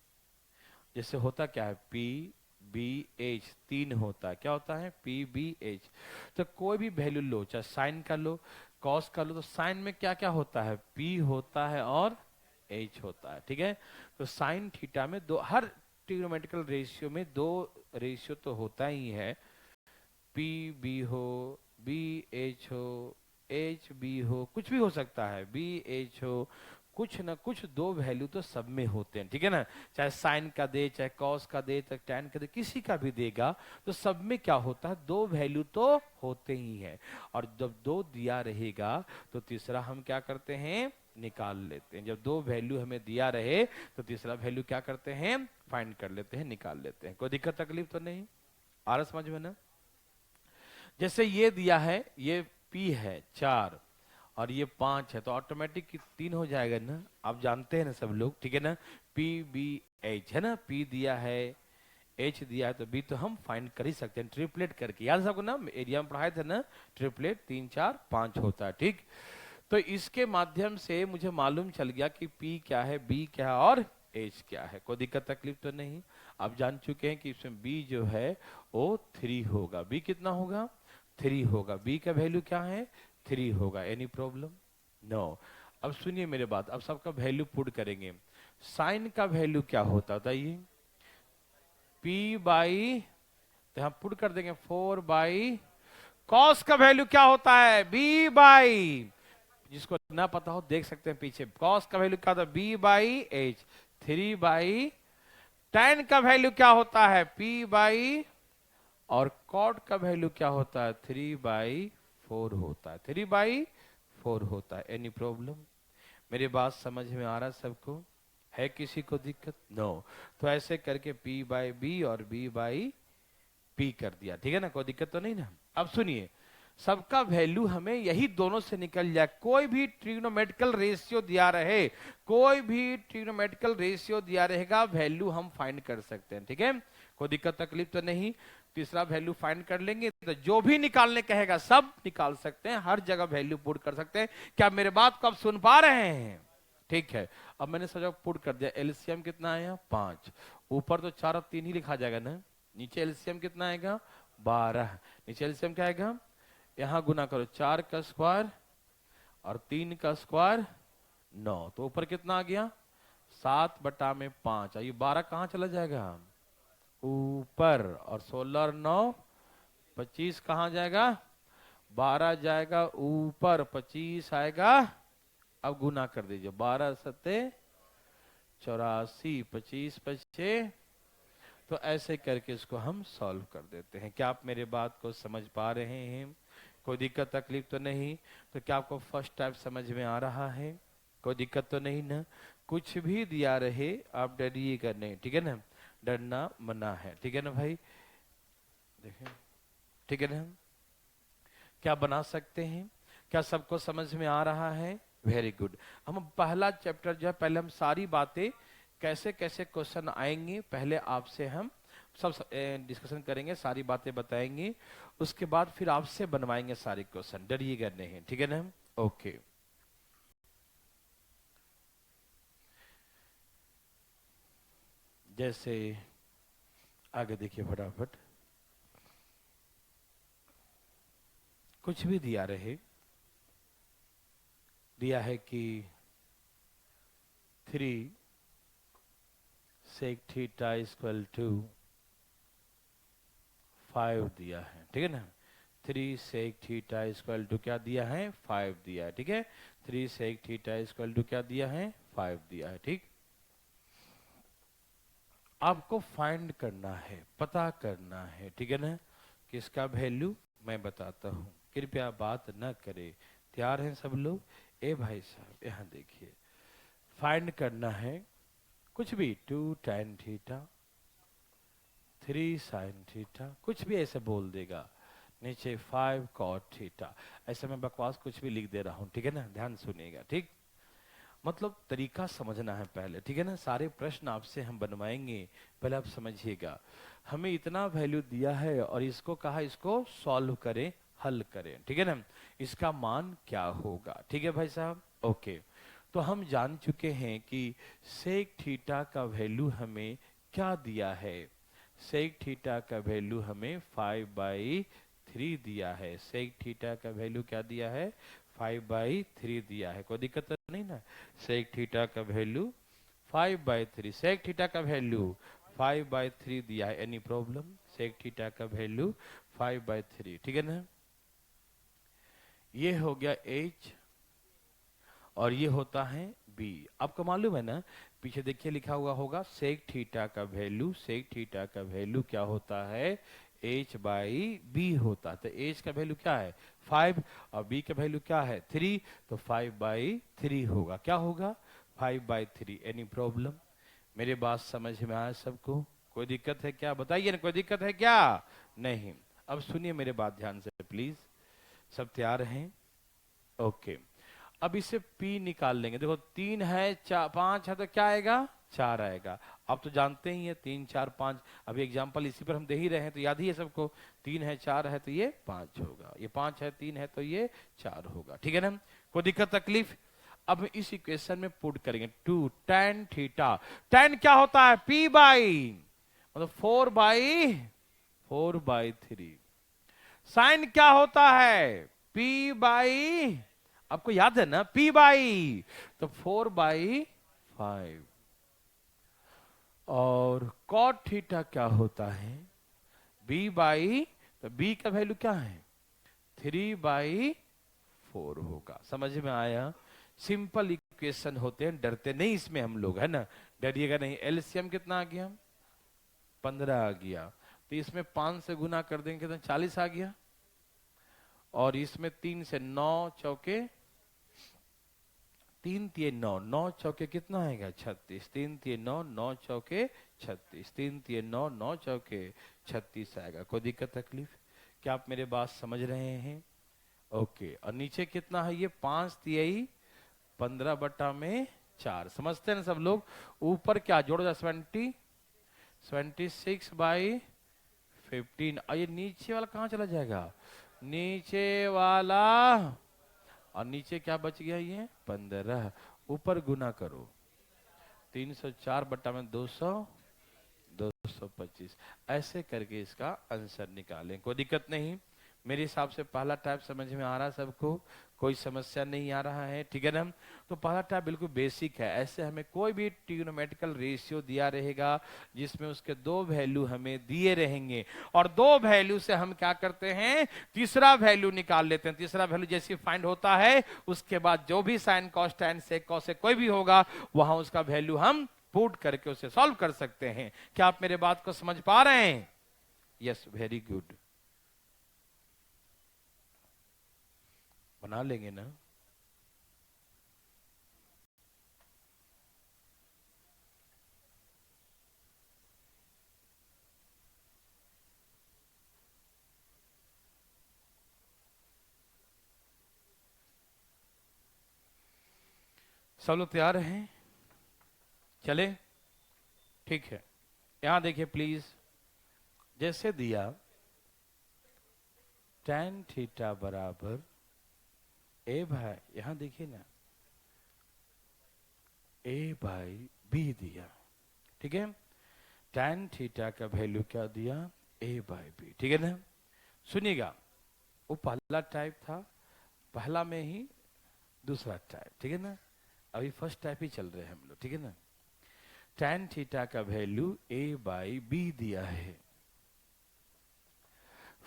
जैसे होता क्या है? पी बी एच, तीन होता है। क्या होता है? P B H. तो कोई भी वैल्यू लो, चाहे साइन का लो, कॉस का लो, तो साइन में क्या क्या होता है? पी होता है और एच होता है, ठीक है? तो साइन थीटा में दो, हर ट्रिग्नोमेट्रिकल रेशियो में दो रेशियो तो होता ही है। पी बी हो, बी एच हो, एच बी हो, कुछ भी हो सकता है, बी एच हो, कुछ ना कुछ दो वैल्यू तो सब में होते हैं, ठीक है ना? चाहे साइन का दे, चाहे कॉस का दे, चाहे टैन का दे, किसी का भी देगा, तो सब में क्या होता है? दो वैल्यू तो होते ही हैं। और जब दो दिया रहेगा तो तीसरा हम क्या करते हैं? निकाल लेते हैं। जब दो वैल्यू हमें दिया रहे तो तीसरा वैल्यू क्या करते हैं? फाइंड कर लेते हैं, निकाल लेते हैं। कोई दिक्कत तकलीफ तो नहीं? आ रहा समझ में ना? जैसे ये दिया है, ये P है 4 और ये 5 है, तो ऑटोमेटिक 3 हो जाएगा ना? आप जानते हैं ना सब लोग, ठीक है ना? P B H है ना? P दिया है, H दिया है, तो B तो हम फाइंड कर ही सकते हैं ट्रिपलेट करके। याद सबको ना, एरिया में पढ़ाए थे ना, ट्रिपलेट 3 4 5 होता है, ठीक। तो इसके माध्यम से मुझे मालूम चल गया कि P क्या है, B क्या है और H क्या है। कोई दिक्कत तकलीफ तो नहीं? आप जान चुके हैं कि इसमें B जो है वो 3 होगा। B कितना होगा? 3 होगा। B का वैल्यू क्या है? 3 होगा। Any problem? नो। अब सुनिए मेरे बात, अब सबका वैल्यू पुट करेंगे। साइन का वैल्यू क्या होता था? ये P बाई, तो हम पुट कर देंगे 4/। कॉस का वैल्यू क्या होता है? B बाई, जिसको ना पता हो देख सकते हैं पीछे। कॉस का वैल्यू क्या होता है? B/H, 3/। टैन का वैल्यू क्या होता है? P/। और कॉट का वैल्यू क्या होता है? 3/4 होता है। 3/4 होता है। Any problem? मेरी बात समझ में आ रहा है सबको? है किसी को दिक्कत? नो। तो ऐसे करके P/B और B/P कर दिया, ठीक है ना? कोई दिक्कत तो नहीं ना? अब सुनिए, सबका वैल्यू हमें यही दोनों से निकल जाए। कोई भी ट्रिग्नोमेट्रिकल रेशियो दिया रहे, कोई भी ट्रिग्नोमेट्रिकल रेशियो दिया रहेगा, वैल्यू हम फाइंड कर सकते हैं, ठीक है? कोई दिक्कत तकलीफ तो नहीं? तीसरा वैल्यू फाइंड कर लेंगे, तो जो भी निकालने कहेगा सब निकाल सकते हैं, हर जगह वैल्यू पुट कर सकते हैं। क्या मेरे बात को आप सुन पा रहे हैं? ठीक है, अब मैंने सब पुट कर दिया। एलसीएम कितना आया? 5। ऊपर तो 4 और 3 ही लिखा जाएगा ना। नीचे एलसीएम कितना आएगा? 12। नीचे एलसीएम क्या आएगा? यहां गुना करो, 4 का स्क्वायर और 3 का स्क्वायर 9, तो ऊपर कितना आ गया? 7/5। ये 12 कहां चला जाएगा? ऊपर। और 16 और 9 25 कहां जाएगा? 12 जाएगा ऊपर, 25 आएगा। अब गुना कर दीजिए, 12 सत्ते 84, 25 पचे। तो ऐसे करके इसको हम सॉल्व कर देते हैं। क्या आप मेरे बात को समझ पा रहे हैं? कोई दिक्कत तकलीफ तो नहीं? तो क्या आपको फर्स्ट टाइप समझ में आ रहा है? कोई दिक्कत तो नहीं ना? कुछ भी दिया रहे आप डरिए करने, ठीक है ना? डरना मना है, ठीक है ना भाई? देखें, ठीक है ना? क्या बना सकते हैं? क्या सबको समझ में आ रहा है? Very good. हम पहला चैप्टर जो है, पहले हम सारी बातें कैसे कैसे क्वेश्चन आएंगे पहले आपसे हम सब डिस्कशन करेंगे, सारी बातें बताएंगे, उसके बाद फिर आपसे बनवाएंगे सारे क्वेश्चन। डरिएगा नहीं, ठीक है ना? ओके। जैसे आगे देखिए फटाफट, कुछ भी दिया रहे, दिया है कि 3 sec थीटा इक्वल टू 5 दिया है, ठीक है ना? 3 sec थीटा इक्वल टू क्या दिया है? 5 दिया है, ठीक है? 3 sec थीटा इक्वल टू क्या दिया है? 5 दिया है, ठीक? आपको फाइंड करना है, पता करना है, ठीक है ना? किसका वैल्यू? मैं बताता हूं, कृपया बात न करे। तैयार हैं सब लोग? ए भाई साहब यहां देखिए, फाइंड करना है कुछ भी। 2 tan थीटा, 3 sin थीटा, कुछ भी ऐसे बोल देगा। नीचे 5 cot थीटा। ऐसे मैं बकवास कुछ भी लिख दे रहा हूं, ठीक है ना? ध्यान सुनिएगा, ठीक? मतलब तरीका समझना है पहले, ठीक है ना? सारे प्रश्न आपसे हम बनवाएंगे, पहले आप समझिएगा। हमें इतना वैल्यू दिया है और इसको कहा इसको सॉल्व करें, हल करें, ठीक है ना? इसका मान क्या होगा, ठीक है भाई साहब? ओके। तो हम जान चुके हैं कि सेक थीटा का वैल्यू हमें क्या दिया है। सेक थीटा का वैल्यू हमें 5/3 दिया है। सेक थीटा का वैल्यू क्या दिया है? 5/3 दिया है। कोई दिक्कत तो नहीं ना? सेक थीटा का वैल्यू 5/3, सेक थीटा का वैल्यू 5/3 दिया है। Any problem? सेक थीटा का वैल्यू 5/3, ठीक है ना? ये हो गया H और ये होता है B। आपको मालूम है ना, पीछे देखिए लिखा हुआ होगा सेक थीटा का वैल्यू, सेक थीटा का वैल्यू क्या होता है? H/B होता है। तो H का वैल्यू क्या है? 5 और B का वैल्यू क्या है? 3, तो 5/3 होगा। क्या होगा? 5/3। Any problem? मेरी बात समझ में आया सबको? कोई दिक्कत है क्या? बताइए ना, कोई दिक्कत है क्या? नहीं। अब सुनिए मेरे बात ध्यान से प्लीज। सब तैयार हैं? ओके। अब इसे P निकाल लेंगे। देखो 3 है, 5 है, तो क्या आएगा? 4 आएगा। आप तो जानते ही है 3 4 5। अभी एग्जांपल इसी पर हम दे ही रहे हैं, तो याद ही है सबको। 3 है 4 है तो ये 5 होगा, ये 5 है 3 है तो ये 4 होगा, ठीक है ना? कोई दिक्कत तकलीफ? अब इस इक्वेशन में पुट करेंगे 2 tan थीटा। tan क्या होता है? P बाई, मतलब 4/3। साइन क्या होता है? P/, आपको याद है ना? P/, तो 4/5। और cot थीटा क्या होता है? B/, तो B का वैल्यू क्या है? 3/4 होगा। समझ में आया? सिंपल इक्वेशन होते हैं, डरते नहीं इसमें हम लोग, है ना? डरिएगा नहीं। एलसीएम कितना आ गया? 15 आ गया। तो इसमें 5 से गुना कर देंगे तो 40 आ गया। और इसमें 3 से 9 चौके 3 3 9, 9 चौके कितना आएगा? 36। 3 3 9, 9 चौके 36। 3 3 9, 9 चौके 36 आएगा। कोई दिक्कत तकलीफ? क्या आप मेरे बात समझ रहे हैं? ओके। और नीचे कितना है? ये 5 3 15/4। समझते हैं ना सब लोग? ऊपर क्या जोड़? 76/50 15। और ये नीचे वाला कहाँ चला जाएगा? नीचे वाला, और नीचे क्या बच गया? ये 15। ऊपर गुना करो, 304 बट्टा में 200, 225। ऐसे करके इसका आंसर निकालें, कोई दिक्कत नहीं। मेरे हिसाब से पहला टाइप समझ में आ रहा है सबको, कोई समस्या नहीं आ रहा है, ठीक है ना? तो पहला टाइप बिल्कुल बेसिक है। ऐसे हमें कोई भी ट्रिग्नोमेट्रिकल रेशियो दिया रहेगा जिसमें उसके दो वैल्यू हमें दिए रहेंगे, और दो वैल्यू से हम क्या करते हैं? तीसरा वैल्यू निकाल लेते हैं। तीसरा वैल्यू जैसे फाइंड होता है, उसके बाद जो भी साइन कॉस टैन सेक कॉस से कोई भी होगा, वहां उसका वैल्यू हम पुट करके उसे सॉल्व कर सकते हैं। क्या आप मेरे बात को समझ पा रहे हैं? Yes, very good. बना लेंगे ना? सब लोग तैयार हैं? चले, ठीक है। यहां देखिए प्लीज, जैसे दिया tan थीटा बराबर ए भाई, यहां देखिए ना, ए बाई बी दिया, ठीक है? tan थीटा का वैल्यू क्या दिया? ए बाई बी, ठीक है ना? सुनिएगा, वो पहला टाइप था, पहला में ही दूसरा टाइप, ठीक है ना? अभी फर्स्ट टाइप ही चल रहे हैं हम लोग, ठीक है ना? tan थीटा का वैल्यू ए बाई बी दिया है,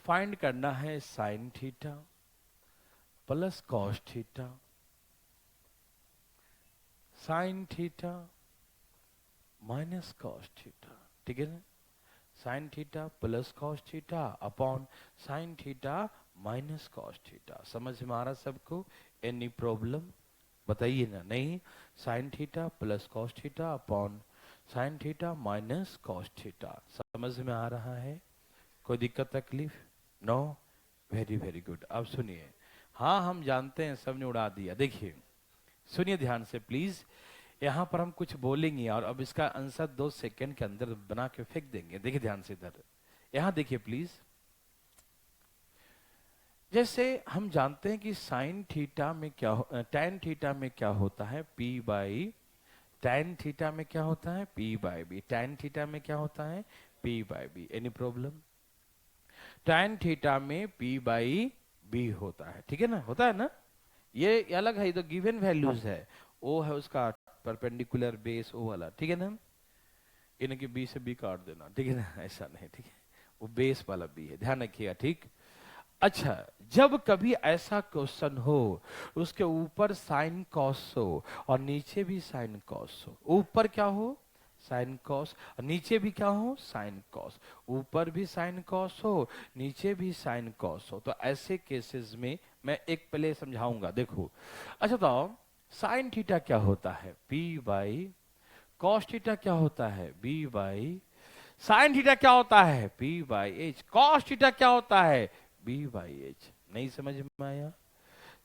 फाइंड करना है sign theta plus cos theta, sign theta minus cos theta, ठीक है ना? Sign theta plus cos theta upon sine theta minus cos theta. समझ में आ रहा सबको? एनी प्रॉब्लम बताइए ना? नहीं, sine theta plus cos theta upon sine theta minus cos theta. समझ में आ रहा है? कोई दिक्कत तकलीफ? No, very very good. अब सुनिए, हाँ हम जानते हैं सबने उड़ा दिया। देखिए सुनिए ध्यान से प्लीज, यहां पर हम कुछ बोलेंगे और अब इसका आंसर 2 सेकंड के अंदर बना के फेंक देंगे। देखिए ध्यान से इधर, यहां देखिए प्लीज। जैसे हम जानते हैं कि साइन थीटा में क्या टैन थीटा में क्या होता है? पी बाई, टैन थीटा में क्या होता है? P by B. Tan theta में क्या होता है? P by B. Any problem? Tan theta में पी बाई बी होता है, ठीक है ना? होता है ना? ये अलग है, ये तो गिवन वैल्यूज है। ओ है उसका परपेंडिकुलर बेस, ओ वाला, ठीक है ना? इन्हें कि बी से बी काट देना, ठीक है ना? ऐसा नहीं, ठीक है? वो बेस वाला बी है, ध्यान रखिएगा, ठीक? अच्छा, जब कभी ऐसा क्वेश्चन हो, उसके ऊपर साइन कॉस हो और नीचे भी साइन कॉस हो, ऊपर क्या हो? साइन कॉस, और नीचे भी क्या हो? Sine cos. ऊपर भी साइन कॉस हो, नीचे भी साइन कॉस हो, तो ऐसे केसेस में मैं एक पहले समझाऊंगा, देखो। अच्छा तो साइन थीटा क्या होता है? पी बाई, कॉस थीटा क्या होता है? बी बाई, साइन थीटा क्या होता है? P by H. Cos theta क्या होता है? B by H. नहीं समझ में आया?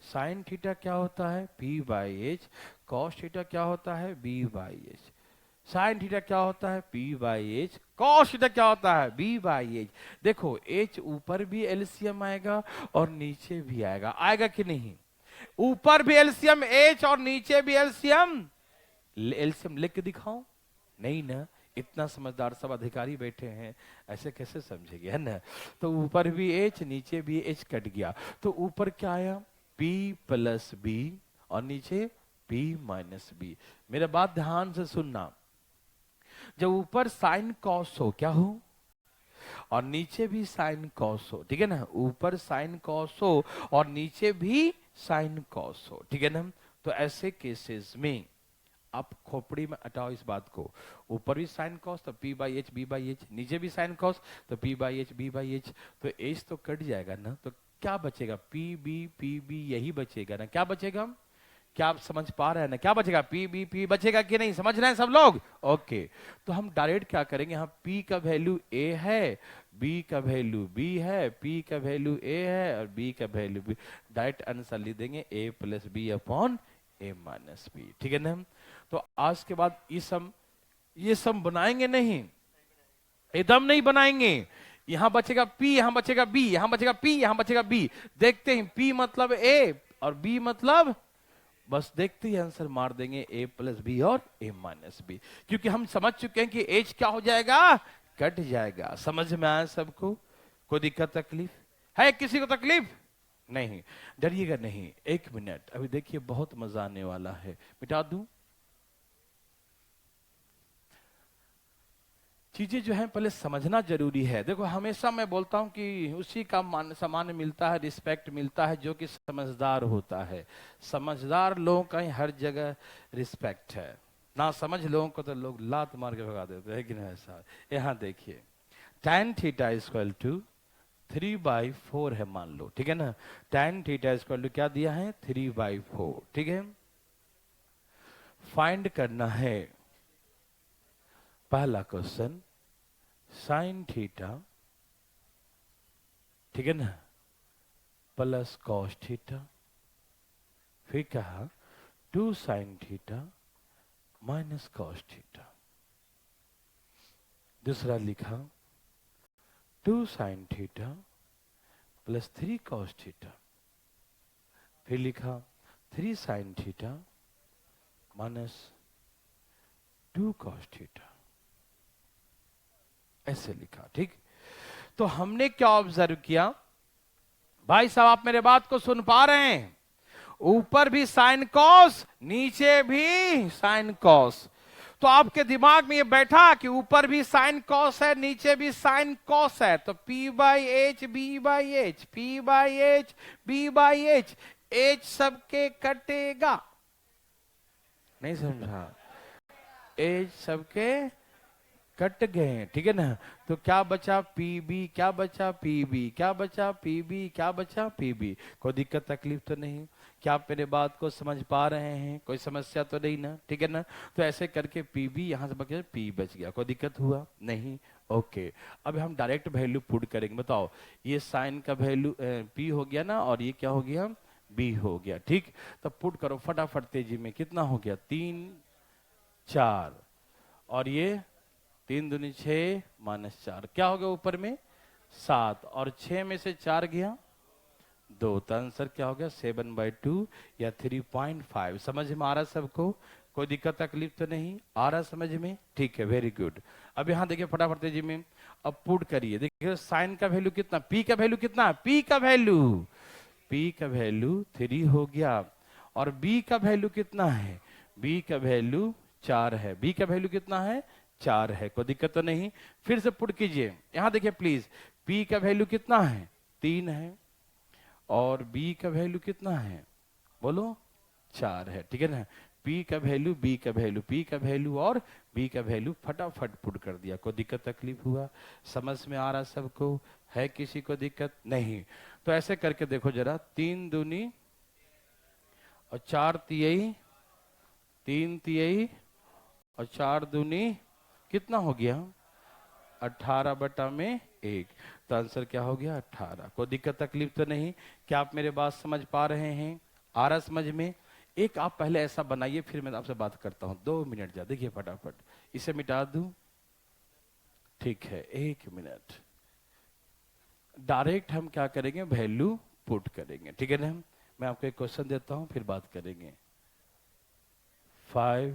साइन थीटा क्या होता है? P by H. Cos theta क्या होता है? B by H. Sine theta क्या होता है? P by H. Cos theta क्या होता है? B by H. देखो एच ऊपर भी एलसीएम आएगा और नीचे भी आएगा, आएगा कि नहीं? ऊपर भी एलसीएम एच और नीचे भी एलसीएम। एलसीएम लिख के दिखाओ, नहीं ना? इतना समझदार सब अधिकारी बैठे हैं, ऐसे कैसे समझेंगे, है ना? तो ऊपर भी एच, नीचे भी एच कट गया, तो ऊपर क्या आया? P प्लस बी, और नीचे P माइनस बी। मेरा बात ध्यान से सुनना, जब ऊपर साइन कॉस हो, क्या हो? और नीचे भी साइन कॉस हो, ठीक है ना? ऊपर साइन कॉस हो और नीचे भी साइन कॉस हो, ठीक है ना? तो ऐसे केसेस में आप खोपड़ी में हटाओ इस बात को, ऊपर भी साइन कॉस तो P by H B by H, नीचे भी साइन कॉस तो P by H B by H, तो एच तो कट जाएगा ना, तो क्या बचेगा? पी बी यही बचेगा ना? क्या बचेगा? क्या आप समझ पा रहे हैं ना? क्या बचेगा? पी बचेगा कि नहीं? समझ रहे हैं सब लोग? ओके, तो हम डायरेक्ट क्या करेंगे, यहाँ पी का वैल्यू ए है, बी का वैल्यू बी है, पी का वैल्यू ए है और बी का वैल्यू बी। डायरेक्ट आंसर लिख देंगे ए प्लस बी अपॉन ए माइनस बी, ठीक है ना? तो आज के बाद ये सम बनाएंगे नहीं, एकदम नहीं बनाएंगे। यहां बचेगा P, यहां बचेगा B, यहां बचेगा P, यहां बचेगा B। देखते हैं P मतलब A और B मतलब, बस देखते ही आंसर मार देंगे A प्लस बी और A माइनस बी, क्योंकि हम समझ चुके हैं कि एज क्या हो जाएगा, कट जाएगा। समझ में आया सबको? कोई दिक्कत तकलीफ है किसी को? तकलीफ नहीं, डरिएगा नहीं। एक मिनट, अभी देखिए बहुत मजा आने वाला है। मिटा दूं चीजें जो है पहले समझना जरूरी है। देखो हमेशा मैं बोलता हूं कि उसी का मान सम्मान मिलता है, रिस्पेक्ट मिलता है जो कि समझदार होता है। समझदार लोगों का ही हर जगह रिस्पेक्ट है। ना समझ लोगों को तो लोग लात मार के भगा देते हैं कि नहीं ऐसा? यहाँ देखिए tan थीटा इक्वल टू 3/4 है मान लो, ठीक है ना। tan थीटा इक्वल टू क्या दिया है, 3/4, ठीक है। फाइंड करना है पहला क्वेश्चन साइन थीटा, ठीक है ना, प्लस कॉस थीटा। फिर कहा 2 sign theta minus cos theta. दूसरा लिखा 2 sign theta plus 3 cos theta. फिर लिखा 3 sign theta minus 2 cos theta. ऐसे लिखा, ठीक। तो हमने क्या ऑब्जर्व किया भाई साहब, आप मेरे बात को सुन पा रहे हैं? ऊपर भी साइन कॉस, नीचे भी साइन कॉस। तो आपके दिमाग में ये बैठा कि ऊपर भी साइन कॉस है, नीचे भी साइन कॉस है, तो P by H, B by H, P by H, B by H, H सबके कटेगा। नहीं समझा? एच सबके कट गए, ठीक है ना। तो क्या बचा PB, क्या बचा PB, क्या बचा PB, क्या बचा PB। कोई दिक्कत तकलीफ तो नहीं? क्या आप मेरे बात को समझ पा रहे हैं? कोई समस्या तो नहीं ना, ठीक है ना। तो ऐसे करके PB यहां से बच गया, P बच गया। कोई दिक्कत हुआ नहीं? ओके। अब हम डायरेक्ट वैल्यू पुट करेंगे। बताओ, ये साइन का वैल्यू P हो गया ना, और ये क्या हो गया, B हो गया, ठीक। तो पुट करो फटाफट तेजी में। कितना हो गया, 3 4, और ये 3 दूनी 6 माइनस 4, क्या हो गया ऊपर में 7, और 6 में से 4 गया 2, तो आंसर क्या हो गया 7/2 या 3.5। समझ में आ रहा सबको? कोई दिक्कत तकलीफ तो नहीं आ रहा समझ में? ठीक है, वेरी गुड। अब यहाँ देखिए फटाफट तेजी में, अब पुट करिए। देखिए साइन का वैल्यू कितना, P का वैल्यू कितना, P का वैल्यू 3 हो गया, और B का वैल्यू कितना है, B का वैल्यू 4 है। B का वैल्यू कितना है, 4 है। कोई दिक्कत तो नहीं? फिर से पुट कीजिए। यहां देखिए प्लीज, P का वैल्यू कितना है, 3 है, और B का वैल्यू कितना है, बोलो 4 है, ठीक है ना। P का वैल्यू, B का वैल्यू, P का वैल्यू और B का वैल्यू फटाफट पुट कर दिया। कोई दिक्कत तकलीफ हुआ? समझ में आ रहा सबको? है किसी को दिक्कत नहीं? तो ऐसे करके देखो जरा, 3 दूनी और 4 तियई, 3 तियई और 4 दूनी कितना हो गया, 18/1। तो आंसर क्या हो गया, 18। कोई दिक्कत तकलीफ तो नहीं? क्या आप मेरे बात समझ पा रहे हैं? आ रहा समझ में? एक आप पहले ऐसा बनाइए, फिर मैं आपसे बात करता हूं। 2 मिनट जा, देखिए फटाफट इसे मिटा दूं, ठीक है। 1 मिनट। डायरेक्ट हम क्या करेंगे, वैल्यू पुट करेंगे, ठीक है ना। मैं आपको एक क्वेश्चन देता हूं, फिर बात करेंगे। 5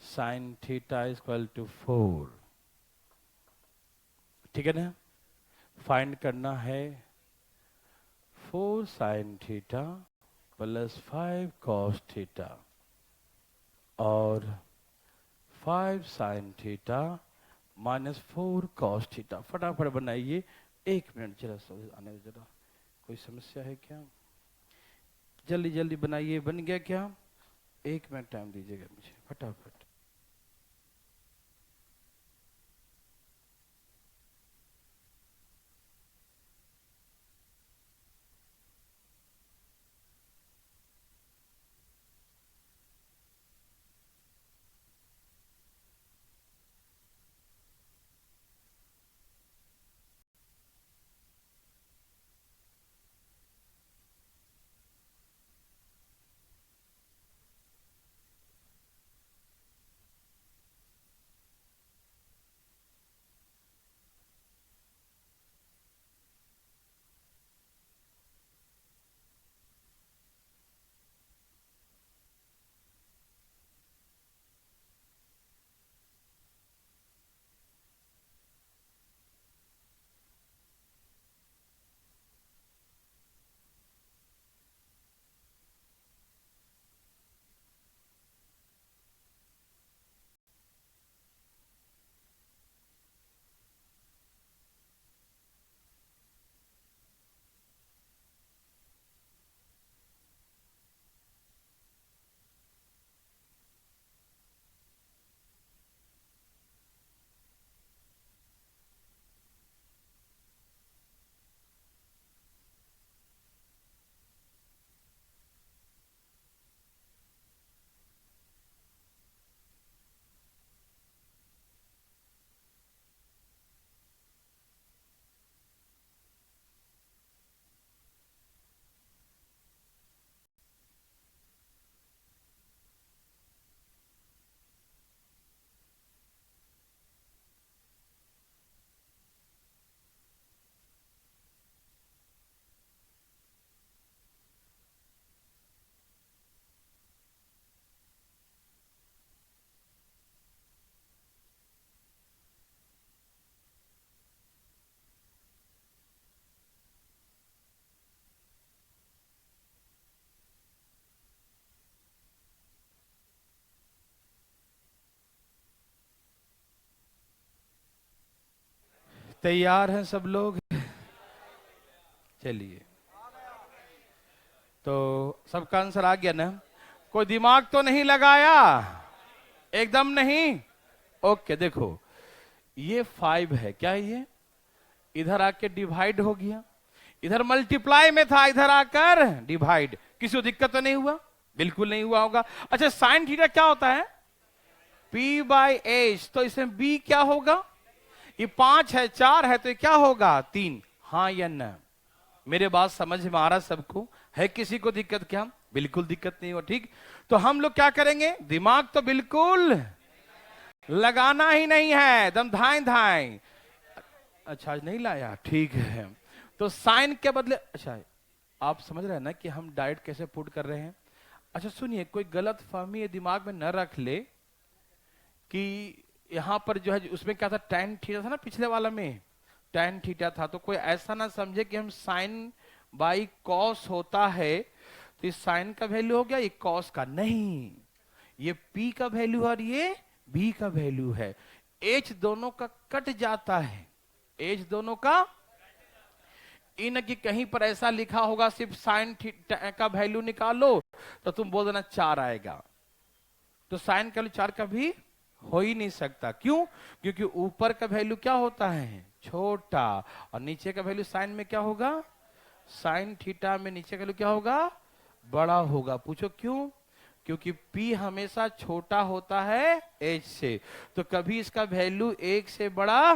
साइन थीटा इक्वल टू 4, ठीक है ना। फाइंड करना है 4 sign theta plus 5 cos theta और 5 sign theta minus 4 cos theta. फटाफट बनाइए, 1 मिनट जरा आने दो जरा। कोई समस्या है क्या? जल्दी जल्दी बनाइए। बन गया क्या? 1 मिनट टाइम दीजिएगा मुझे, फटाफट। तैयार हैं सब लोग? चलिए, तो सबका आंसर आ गया ना? कोई दिमाग तो नहीं लगाया? एकदम नहीं। ओके, देखो ये 5 है, क्या है ये? इधर आके डिवाइड हो गया, इधर मल्टीप्लाई में था, इधर आकर डिवाइड। किसी को दिक्कत तो नहीं हुआ? बिल्कुल नहीं हुआ होगा। अच्छा, साइन थीटा क्या होता है? P by H. तो इसमें B क्या होगा? ये 5 है, 4 है, तो ये क्या होगा? 3। हाँ या ना? मेरे बात समझ में आ रहा सबको? है किसी को दिक्कत क्या? बिल्कुल दिक्कत नहीं हो, ठीक। तो हम लोग क्या करेंगे? दिमाग तो बिल्कुल लगाना ही नहीं है, एकदम धाए धाए। अच्छा, आज नहीं लाया, ठीक है। तो साइन के बदले, अच्छा आप समझ रहे हैं ना कि हम डायरेक्ट कैसे पुट कर रहे हैं? अच्छा सुनिए, कोई गलत फहमी दिमाग में न रख ले कि यहां पर जो है, उसमें क्या था, tan थीटा था ना, पिछले वाला में tan थीटा था। तो कोई ऐसा ना समझे कि हम साइन बाई कॉस होता है तो इस साइन का वैल्यू हो गया, ये कॉस का नहीं, ये P का वैल्यू और ये B का वैल्यू है। H दोनों का कट जाता है, H दोनों का। इन की कहीं पर ऐसा लिखा होगा सिर्फ साइन थीटा का वैल्यू निकालो, तो तुम बोल देना 4 आएगा। तो साइन का वैल्यू 4 कभी हो ही नहीं सकता। क्यों? क्योंकि ऊपर का वैल्यू क्या होता है? छोटा, और नीचे का वैल्यू साइन में क्या होगा? साइन थीटा में नीचे का वैल्यू क्या होगा? बड़ा होगा। पूछो क्यों? क्योंकि P हमेशा छोटा होता है H से, तो कभी इसका वैल्यू 1 से बड़ा,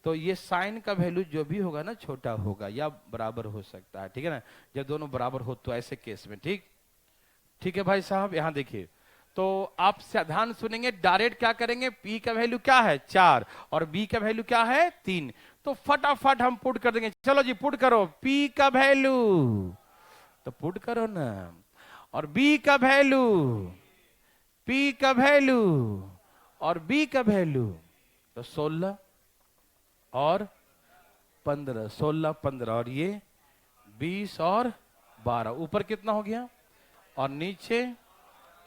तो ये साइन का वैल्यू जो भी होगा ना, छोटा होगा या बराबर हो सकता है, ठीक है ना? जब दोनों बराबर हो तो ऐसे केस में, ठीक। ठीक है भाई साहब, यहां देखिए, तो आप ध्यान सुनेंगे, डायरेक्ट क्या करेंगे? P का वैल्यू क्या है? 4, और B का वैल्यू क्या है? 3। तो फटाफट हम पुट कर देंगे। चलो जी, पुट करो P का वैल्यू, तो पुट करो ना, और B का वैल्यू, P का वैल्यू और B का वैल्यू, तो 16 और 15, 16 15, और ये 20 और 12। ऊपर कितना हो गया? और नीचे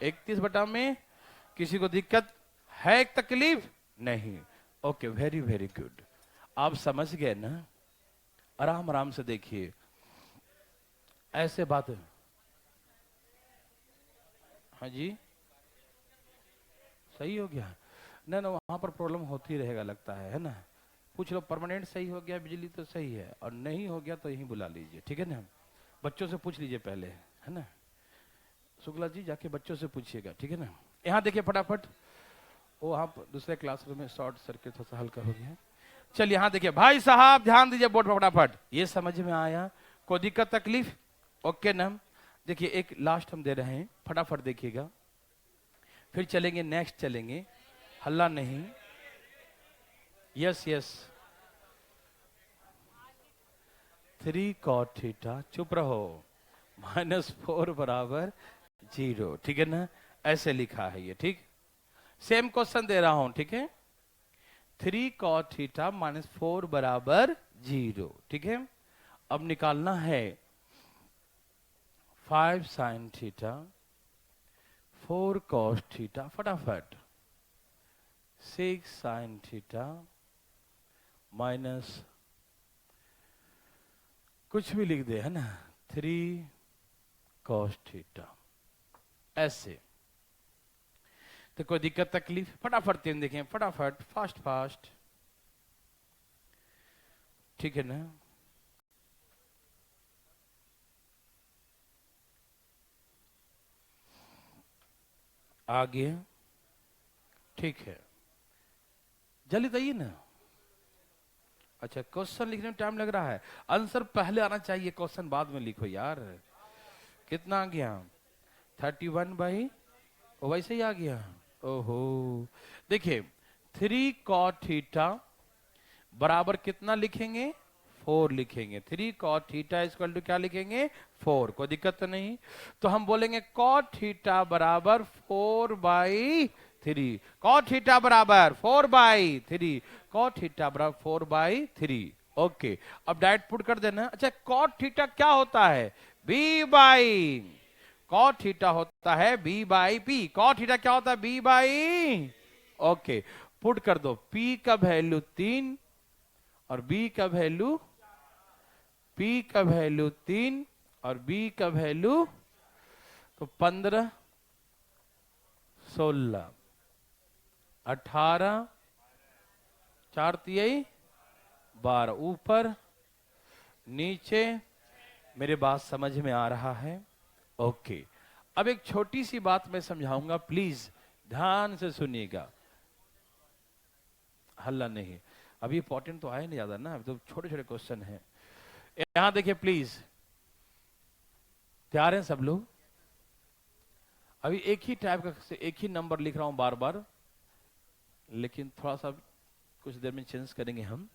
31 बटा में। किसी को दिक्कत है? एक तकलीफ नहीं? Okay, very very good. आप समझ गए ना? आराम आराम से देखिए, ऐसे बात है। हाँ जी, सही हो गया ना? ना, वहां पर प्रॉब्लम होती रहेगा लगता है ना? पूछ लो, परमानेंट सही हो गया बिजली तो सही है, और नहीं हो गया तो यहीं बुला लीजिए, ठीक है ना? बच्चों से पूछ लीजिए पहले, है ना? शुक्ला जी जाके बच्चों से पूछिएगा, ठीक है ना? यहाँ देखिए फटाफट, वो वहाँ दूसरे क्लासरूम में शॉर्ट सर्किट थोड़ा सा हल्का हो गया। चलिए यहाँ देखिए भाई साहब, ध्यान दीजिए बोर्ड पर फटाफट। ये समझ में आया? कोई दिक्कत तकलीफ? ओके ना? देखिए एक लास्ट हम दे रहे हैं, फटाफट देखिएगा, फिर चलेंगे नेक्स्ट, चलेंगे, हल्ला नहीं। यस यस, 3 cot थीटा, चुप रहो, -4 बराबर 0, ठीक है ना? ऐसे लिखा है ये, ठीक। सेम क्वेश्चन दे रहा हूं, ठीक है? 3 cot थीटा -4 बराबर 0, ठीक है? अब निकालना है 5 sin थीटा 4 cos थीटा, फटाफट 6 sin थीटा माइनस कुछ भी लिख दे, है ना, 3 cos थीटा, ऐसे। तो कोई दिक्कत तकलीफ? फटाफट 3 देखें, फटाफट, फास्ट फास्ट, ठीक है ना? आगे, ठीक है, जल्दी बताइए ना। अच्छा, क्वेश्चन लिखने में टाइम लग रहा है, आंसर पहले आना चाहिए, क्वेश्चन बाद में लिखो यार। कितना आ गया? 31/, वैसे ही आ गया। ओहो, देखिए 3 cot थीटा बराबर कितना लिखेंगे? 4 लिखेंगे। 3 cot थीटा इक्वल टू क्या लिखेंगे? 4। कोई दिक्कत तो नहीं? तो हम बोलेंगे cot थीटा बराबर 4/3, cot थीटा बराबर 4/3, cot थीटा बराबर 4/3। ओके, अब डायरेक्ट पुट कर देना। अच्छा, cot थीटा क्या होता है? cot थीटा होता है B/P। cot थीटा क्या होता है? B/। ओके, पुट कर दो, P का वैल्यू 3 और b का वैल्यू, p का वैल्यू 3 और b का वैल्यू तो 15, 16, 18, 4 तिहाई 12, ऊपर नीचे। मेरे बात समझ में आ रहा है? ओके। अब एक छोटी सी बात मैं समझाऊंगा, प्लीज ध्यान से सुनिएगा। हल्ला नहीं, अभी इंपॉर्टेंट तो आया नहीं ज्यादा ना, अभी तो छोटे छोटे क्वेश्चन हैं। यहां देखिए प्लीज, तैयार हैं सब लोग? अभी एक ही टाइप का एक ही नंबर लिख रहा हूं बार बार, लेकिन थोड़ा सा कुछ देर में चेंज करेंगे हम।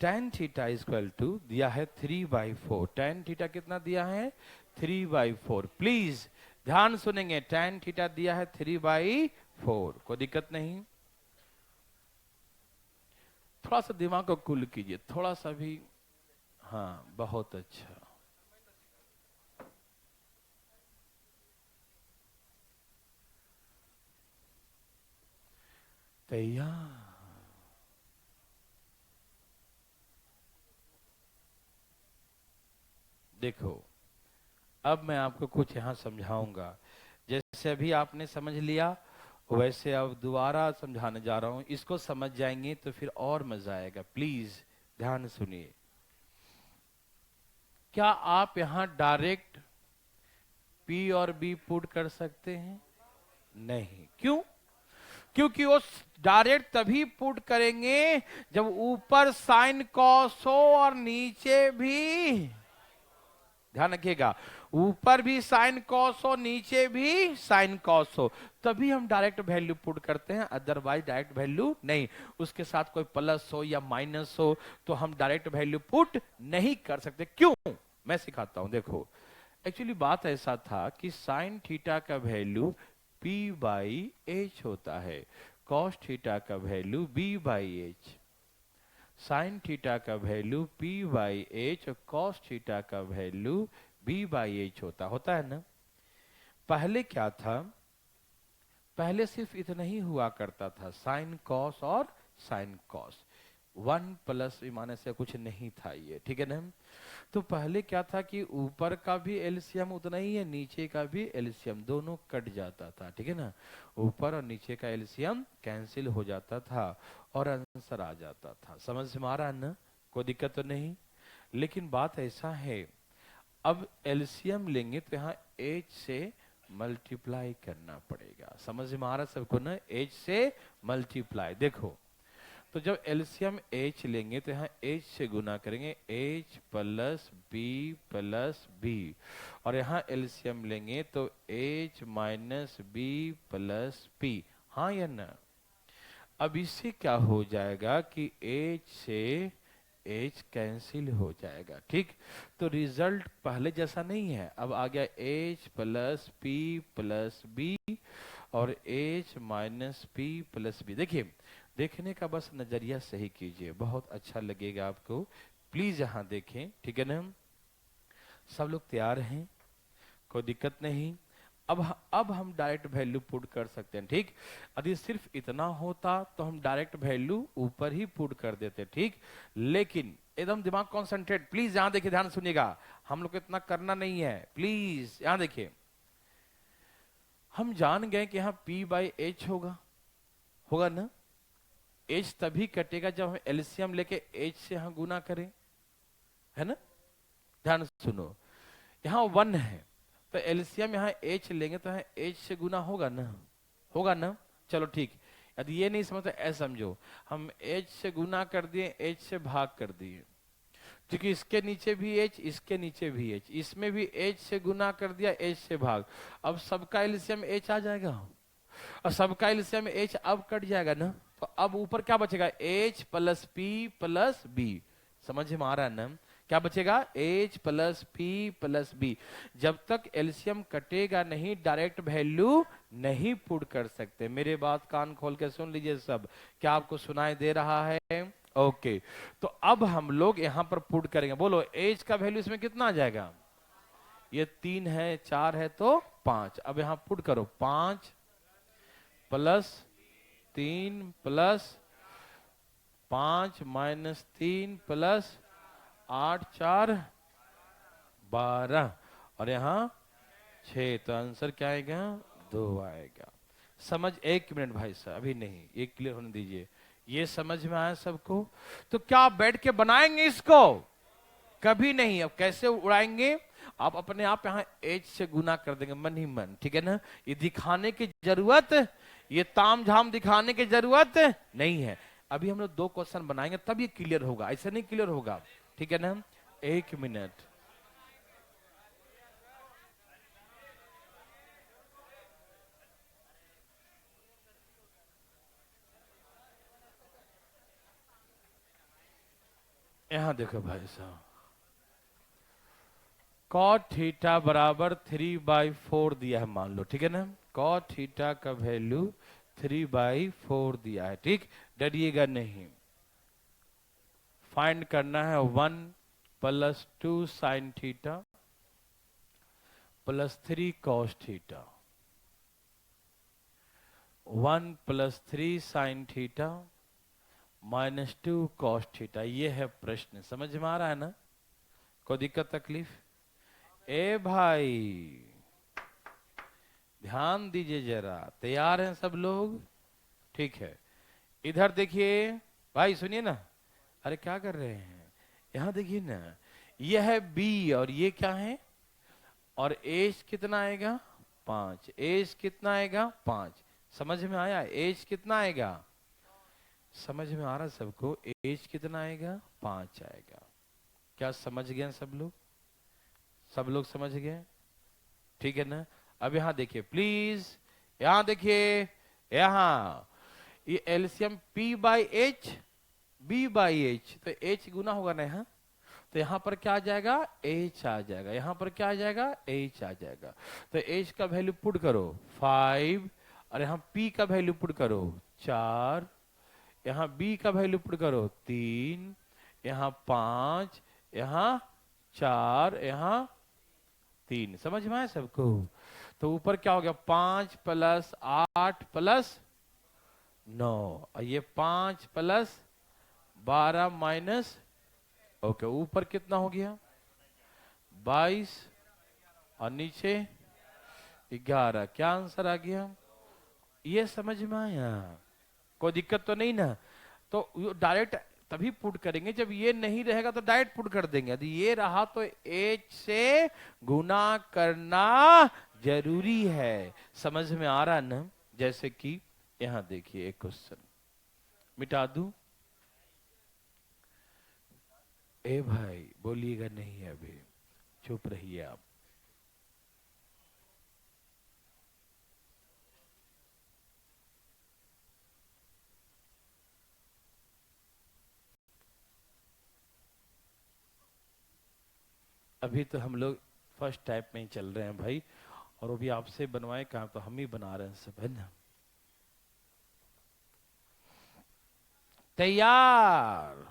tan थीटा इक्वल टू दिया है 3/4। tan थीटा कितना दिया है? 3/4। प्लीज ध्यान सुनेंगे, tan थीटा दिया है 3/4। कोई दिक्कत नहीं, थोड़ा सा दिमाग को कूल कीजिए, थोड़ा सा भी। हाँ बहुत अच्छा। तैयार? देखो, अब मैं आपको कुछ यहां समझाऊंगा। जैसे अभी आपने समझ लिया, वैसे अब दोबारा समझाने जा रहा हूं। इसको समझ जाएंगे तो फिर और मजा आएगा। प्लीज ध्यान सुनिए। क्या आप यहां डायरेक्ट P और B पुट कर सकते हैं? नहीं। क्यों? क्योंकि वो डायरेक्ट तभी पुट करेंगे जब ऊपर साइन कॉस हो और नीचे भी, ध्यान रखिएगा, ऊपर भी साइन कॉस हो नीचे भी साइन कॉस हो, तभी हम डायरेक्ट वैल्यू पुट करते हैं। अदरवाइज डायरेक्ट वैल्यू नहीं। उसके साथ कोई प्लस हो या माइनस हो तो हम डायरेक्ट वैल्यू पुट नहीं कर सकते। क्यों? मैं सिखाता हूं। देखो, एक्चुअली बात ऐसा था कि साइन थीटा का वैल्यू P/H होता है, कॉस थीटा का वैल्यू B/H। साइन थीटा का वैल्यू P/H और कॉस थीटा का वैल्यू B/H होता है ना। पहले क्या था? पहले सिर्फ इतना ही हुआ करता था, साइन कॉस और साइन कॉस, 1 प्लस माइनस से कुछ नहीं था ये, ठीक है ना। तो पहले क्या था कि ऊपर का भी एलसीएम उतना ही है, नीचे का भी एलसीएम, दोनों कट जाता था, ठीक है ना। ऊपर और नीचे का एलसीएम कैंसिल हो जाता था और आंसर आ जाता था। समझ में आ रहा है ना? कोई दिक्कत तो नहीं। लेकिन बात ऐसा है, अब एलसीएम लेंगे तो यहाँ एच से मल्टीप्लाई करना पड़ेगा। समझ में आ रहा है सबको ना? एच से मल्टीप्लाई। देखो, तो जब एलसीएम एच लेंगे तो यहाँ एच से गुना करेंगे, एच प्लस बी, और यहाँ एलसीएम लेंगे तो H minus B plus P. हाँ या ना? अब इससे क्या हो जाएगा कि एच से एच कैंसिल हो जाएगा, ठीक। तो रिजल्ट पहले जैसा नहीं है, अब आ गया H plus P plus B और H minus P plus B. देखिए, देखने का बस नजरिया सही कीजिए, बहुत अच्छा लगेगा आपको। प्लीज यहां देखें, ठीक है ना। सब लोग तैयार हैं? कोई दिक्कत नहीं। अब हम डायरेक्ट वैल्यू पुट कर सकते हैं, ठीक। यदि सिर्फ इतना होता तो हम डायरेक्ट वैल्यू ऊपर ही पुट कर देते, ठीक। लेकिन एकदम दिमाग कॉन्सेंट्रेट, प्लीज यहां देखिए, ध्यान सुनिएगा। हम लोग को इतना करना नहीं है, प्लीज यहां देखिए। हम जान गए कि यहाँ P/H होगा, होगा ना। H तभी कटेगा जब हम एलसीएम लेके H से यहां गुना करें, है ना। ध्यान सुनो, यहाँ 1 है तो एलसीएम यहाँ H लेंगे तो यहाँ H से गुना होगा ना, होगा ना। चलो ठीक, यदि ये नहीं समझते ऐसा समझो, हम H से गुना कर दिए, H से भाग कर दिए, क्योंकि इसके नीचे भी H, इसके नीचे भी H, इसमें भी H से गुना कर दिया, H से भाग। अब सबका एलसीएम H आ जाएगा और सबका एलसीएम H अब कट जाएगा ना। तो अब ऊपर क्या बचेगा? H plus P plus B। समझ में आ रहा है ना? क्या बचेगा? H plus P plus B। जब तक एलसीएम कटेगा नहीं, डायरेक्ट वैल्यू नहीं पुट कर सकते। मेरे बात कान खोल के सुन लीजिए सब। क्या आपको सुनाई दे रहा है? ओके। तो अब हम लोग यहां पर पुट करेंगे। बोलो, H का वैल्यू इसमें कितना आ जाएगा? ये 3 है, 4 है तो 5। अब यहां पुट करो, 5 प्लस 3 प्लस 5 माइनस 3 प्लस 8 4 12 और यहाँ 6, तो आंसर क्या आएगा? 2 आएगा। समझ, 1 मिनट भाई साहब, अभी नहीं, ये क्लियर होने दीजिए। ये समझ में आया सबको? तो क्या आप बैठ के बनाएंगे इसको? कभी नहीं। अब कैसे उड़ाएंगे? आप अपने आप यहाँ एज से गुना कर देंगे मन ही मन, ठीक है ना? ये दिखाने की जरूरत, ये ताम झाम दिखाने की जरूरत नहीं है। अभी हम लोग 2 क्वेश्चन बनाएंगे तब ये क्लियर होगा, ऐसे नहीं क्लियर होगा, ठीक है ना? 1 मिनट। यहां देखो भाई साहब, कॉट थीटा बराबर 3/4 दिया है मान लो, ठीक है ना? कॉट थीटा का वैल्यू 3/4 दिया है, ठीक? डरिएगा नहीं। फाइंड करना है 1 + 2 sign theta plus 3 cos theta. 1 + 3 sine theta -2 cos theta. ये है प्रश्न। समझ में आ रहा है ना? कोई दिक्कत तकलीफ? ए भाई ध्यान दीजिए जरा, तैयार हैं सब लोग? ठीक है, इधर देखिए भाई, सुनिए ना। अरे क्या कर रहे हैं? यहां देखिए ना, यह है बी और ये क्या है? और एज कितना आएगा? 5। एज कितना आएगा? 5। समझ में आया? एज कितना आएगा? समझ में आ रहा सबको? एज कितना आएगा? 5 आएगा। क्या समझ गए सब लोग? सब लोग समझ गए? ठीक है ना? अब यहां देखिए प्लीज, यहां देखिए, यहां ये एलसीएम P/H B/H, तो H गुना होगा ना यहाँ, तो यहां पर क्या आ जाएगा? H आ जाएगा। यहां पर क्या आ जाएगा? H आ जाएगा। तो H का वैल्यू पुट करो 5, और यहाँ P का वैल्यू पुट करो 4, यहाँ B का वैल्यू पुट करो 3, यहाँ 5, यहाँ 4, यहाँ 3। समझ में आया सबको? तो ऊपर क्या हो गया? 5 + 8 + 9, और ये 5 + 12 माइनस, ओके, ऊपर कितना हो गया? 22, और नीचे 11। क्या आंसर आ गया? ये समझ में आया? कोई दिक्कत तो नहीं ना? तो डायरेक्ट तभी पुट करेंगे जब ये नहीं रहेगा, तो डायरेक्ट पुट कर देंगे। यदि ये रहा तो एच से गुना करना जरूरी है। समझ में आ रहा ना? जैसे कि यहां देखिए एक क्वेश्चन, मिटा दूं? ए भाई बोलिएगा नहीं, अभी चुप रहिए आप। अभी तो हम लोग फर्स्ट टाइप में ही चल रहे हैं भाई, और वो भी आपसे बनवाए कहाँ, तो हम ही बना रहे हैं सब, है ना? तैयार?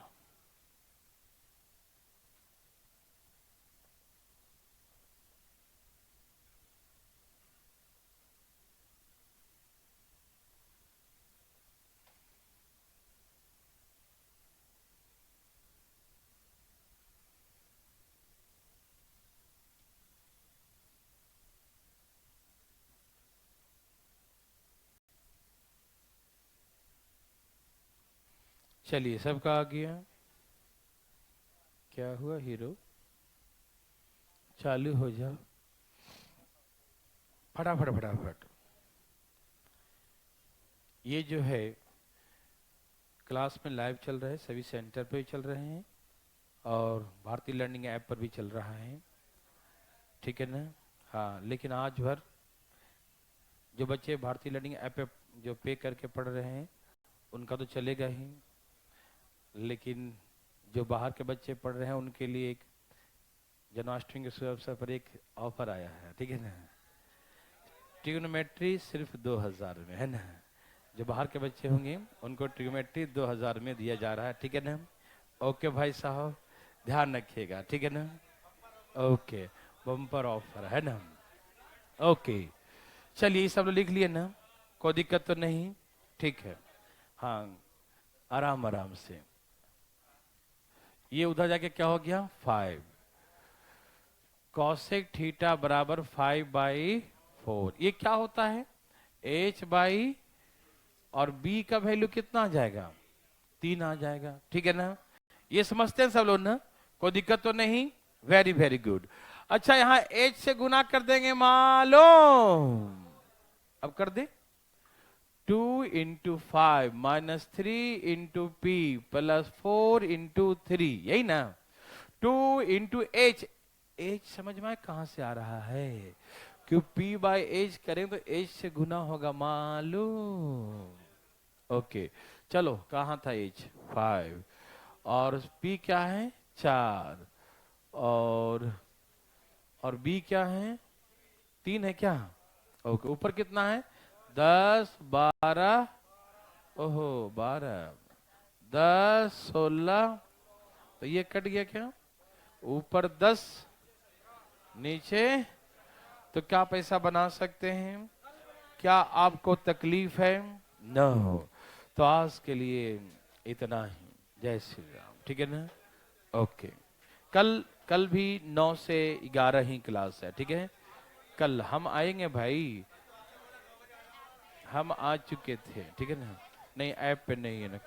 चलिए, सबका आ गया? क्या हुआ हीरो? चालू हो जाओ फटाफट फटाफट। ये जो है क्लास में लाइव चल रहा है, सभी सेंटर पे चल रहे हैं, और भारतीय लर्निंग ऐप पर भी चल रहा है, ठीक है ना? हाँ, लेकिन आज भर जो बच्चे भारतीय लर्निंग ऐप पे जो पे करके पढ़ रहे हैं उनका तो चलेगा ही, लेकिन जो बाहर के बच्चे पढ़ रहे हैं उनके लिए एक जन्माष्टमी के शुभ अवसर पर एक ऑफर आया है, ठीक है ना? ट्रिग्नोमेट्री सिर्फ 2000 में, है ना? जो बाहर के बच्चे होंगे उनको ट्रिग्नोमेट्री 2000 में दिया जा रहा है, ठीक है ना? ओके भाई साहब, ध्यान रखिएगा, ठीक है ना? ओके, बम्पर ऑफर है ना? ओके, चलिए सब लोग लिख लिए ना? कोई दिक्कत तो नहीं? ठीक है, हाँ, आराम आराम से। ये उधर जाके क्या हो गया 5। कॉसेक थीटा बराबर 5/4। ये क्या होता है h बाई, और b का वैल्यू कितना आ जाएगा 3 आ जाएगा। ठीक है ना, ये समझते हैं सब लोग ना, कोई दिक्कत तो नहीं। Very very good. अच्छा यहां h से गुना कर देंगे मालूम, अब कर दे 2 into 5 minus 3 into P plus 4 into 3, यही ना। 2 इंटू एच, एच समझ में कहां से आ रहा है, क्यों p बाई एच करें तो h से गुना होगा मालूम। ओके चलो, कहां था h 5, और p क्या है 4, और b क्या है 3 है क्या। ओके ऊपर कितना है 10 12, ओहो 12 10 16, तो ये कट गया क्या, ऊपर 10 नीचे, तो क्या पैसा बना सकते हैं, क्या आपको तकलीफ है, नो। तो आज के लिए इतना ही, जय श्री राम। ठीक है ना, ओके। कल कल भी 9 से 11 ही क्लास है, ठीक है। कल हम आएंगे भाई, हम आ चुके थे, ठीक है ना, नहीं ऐप पे नहीं है ना।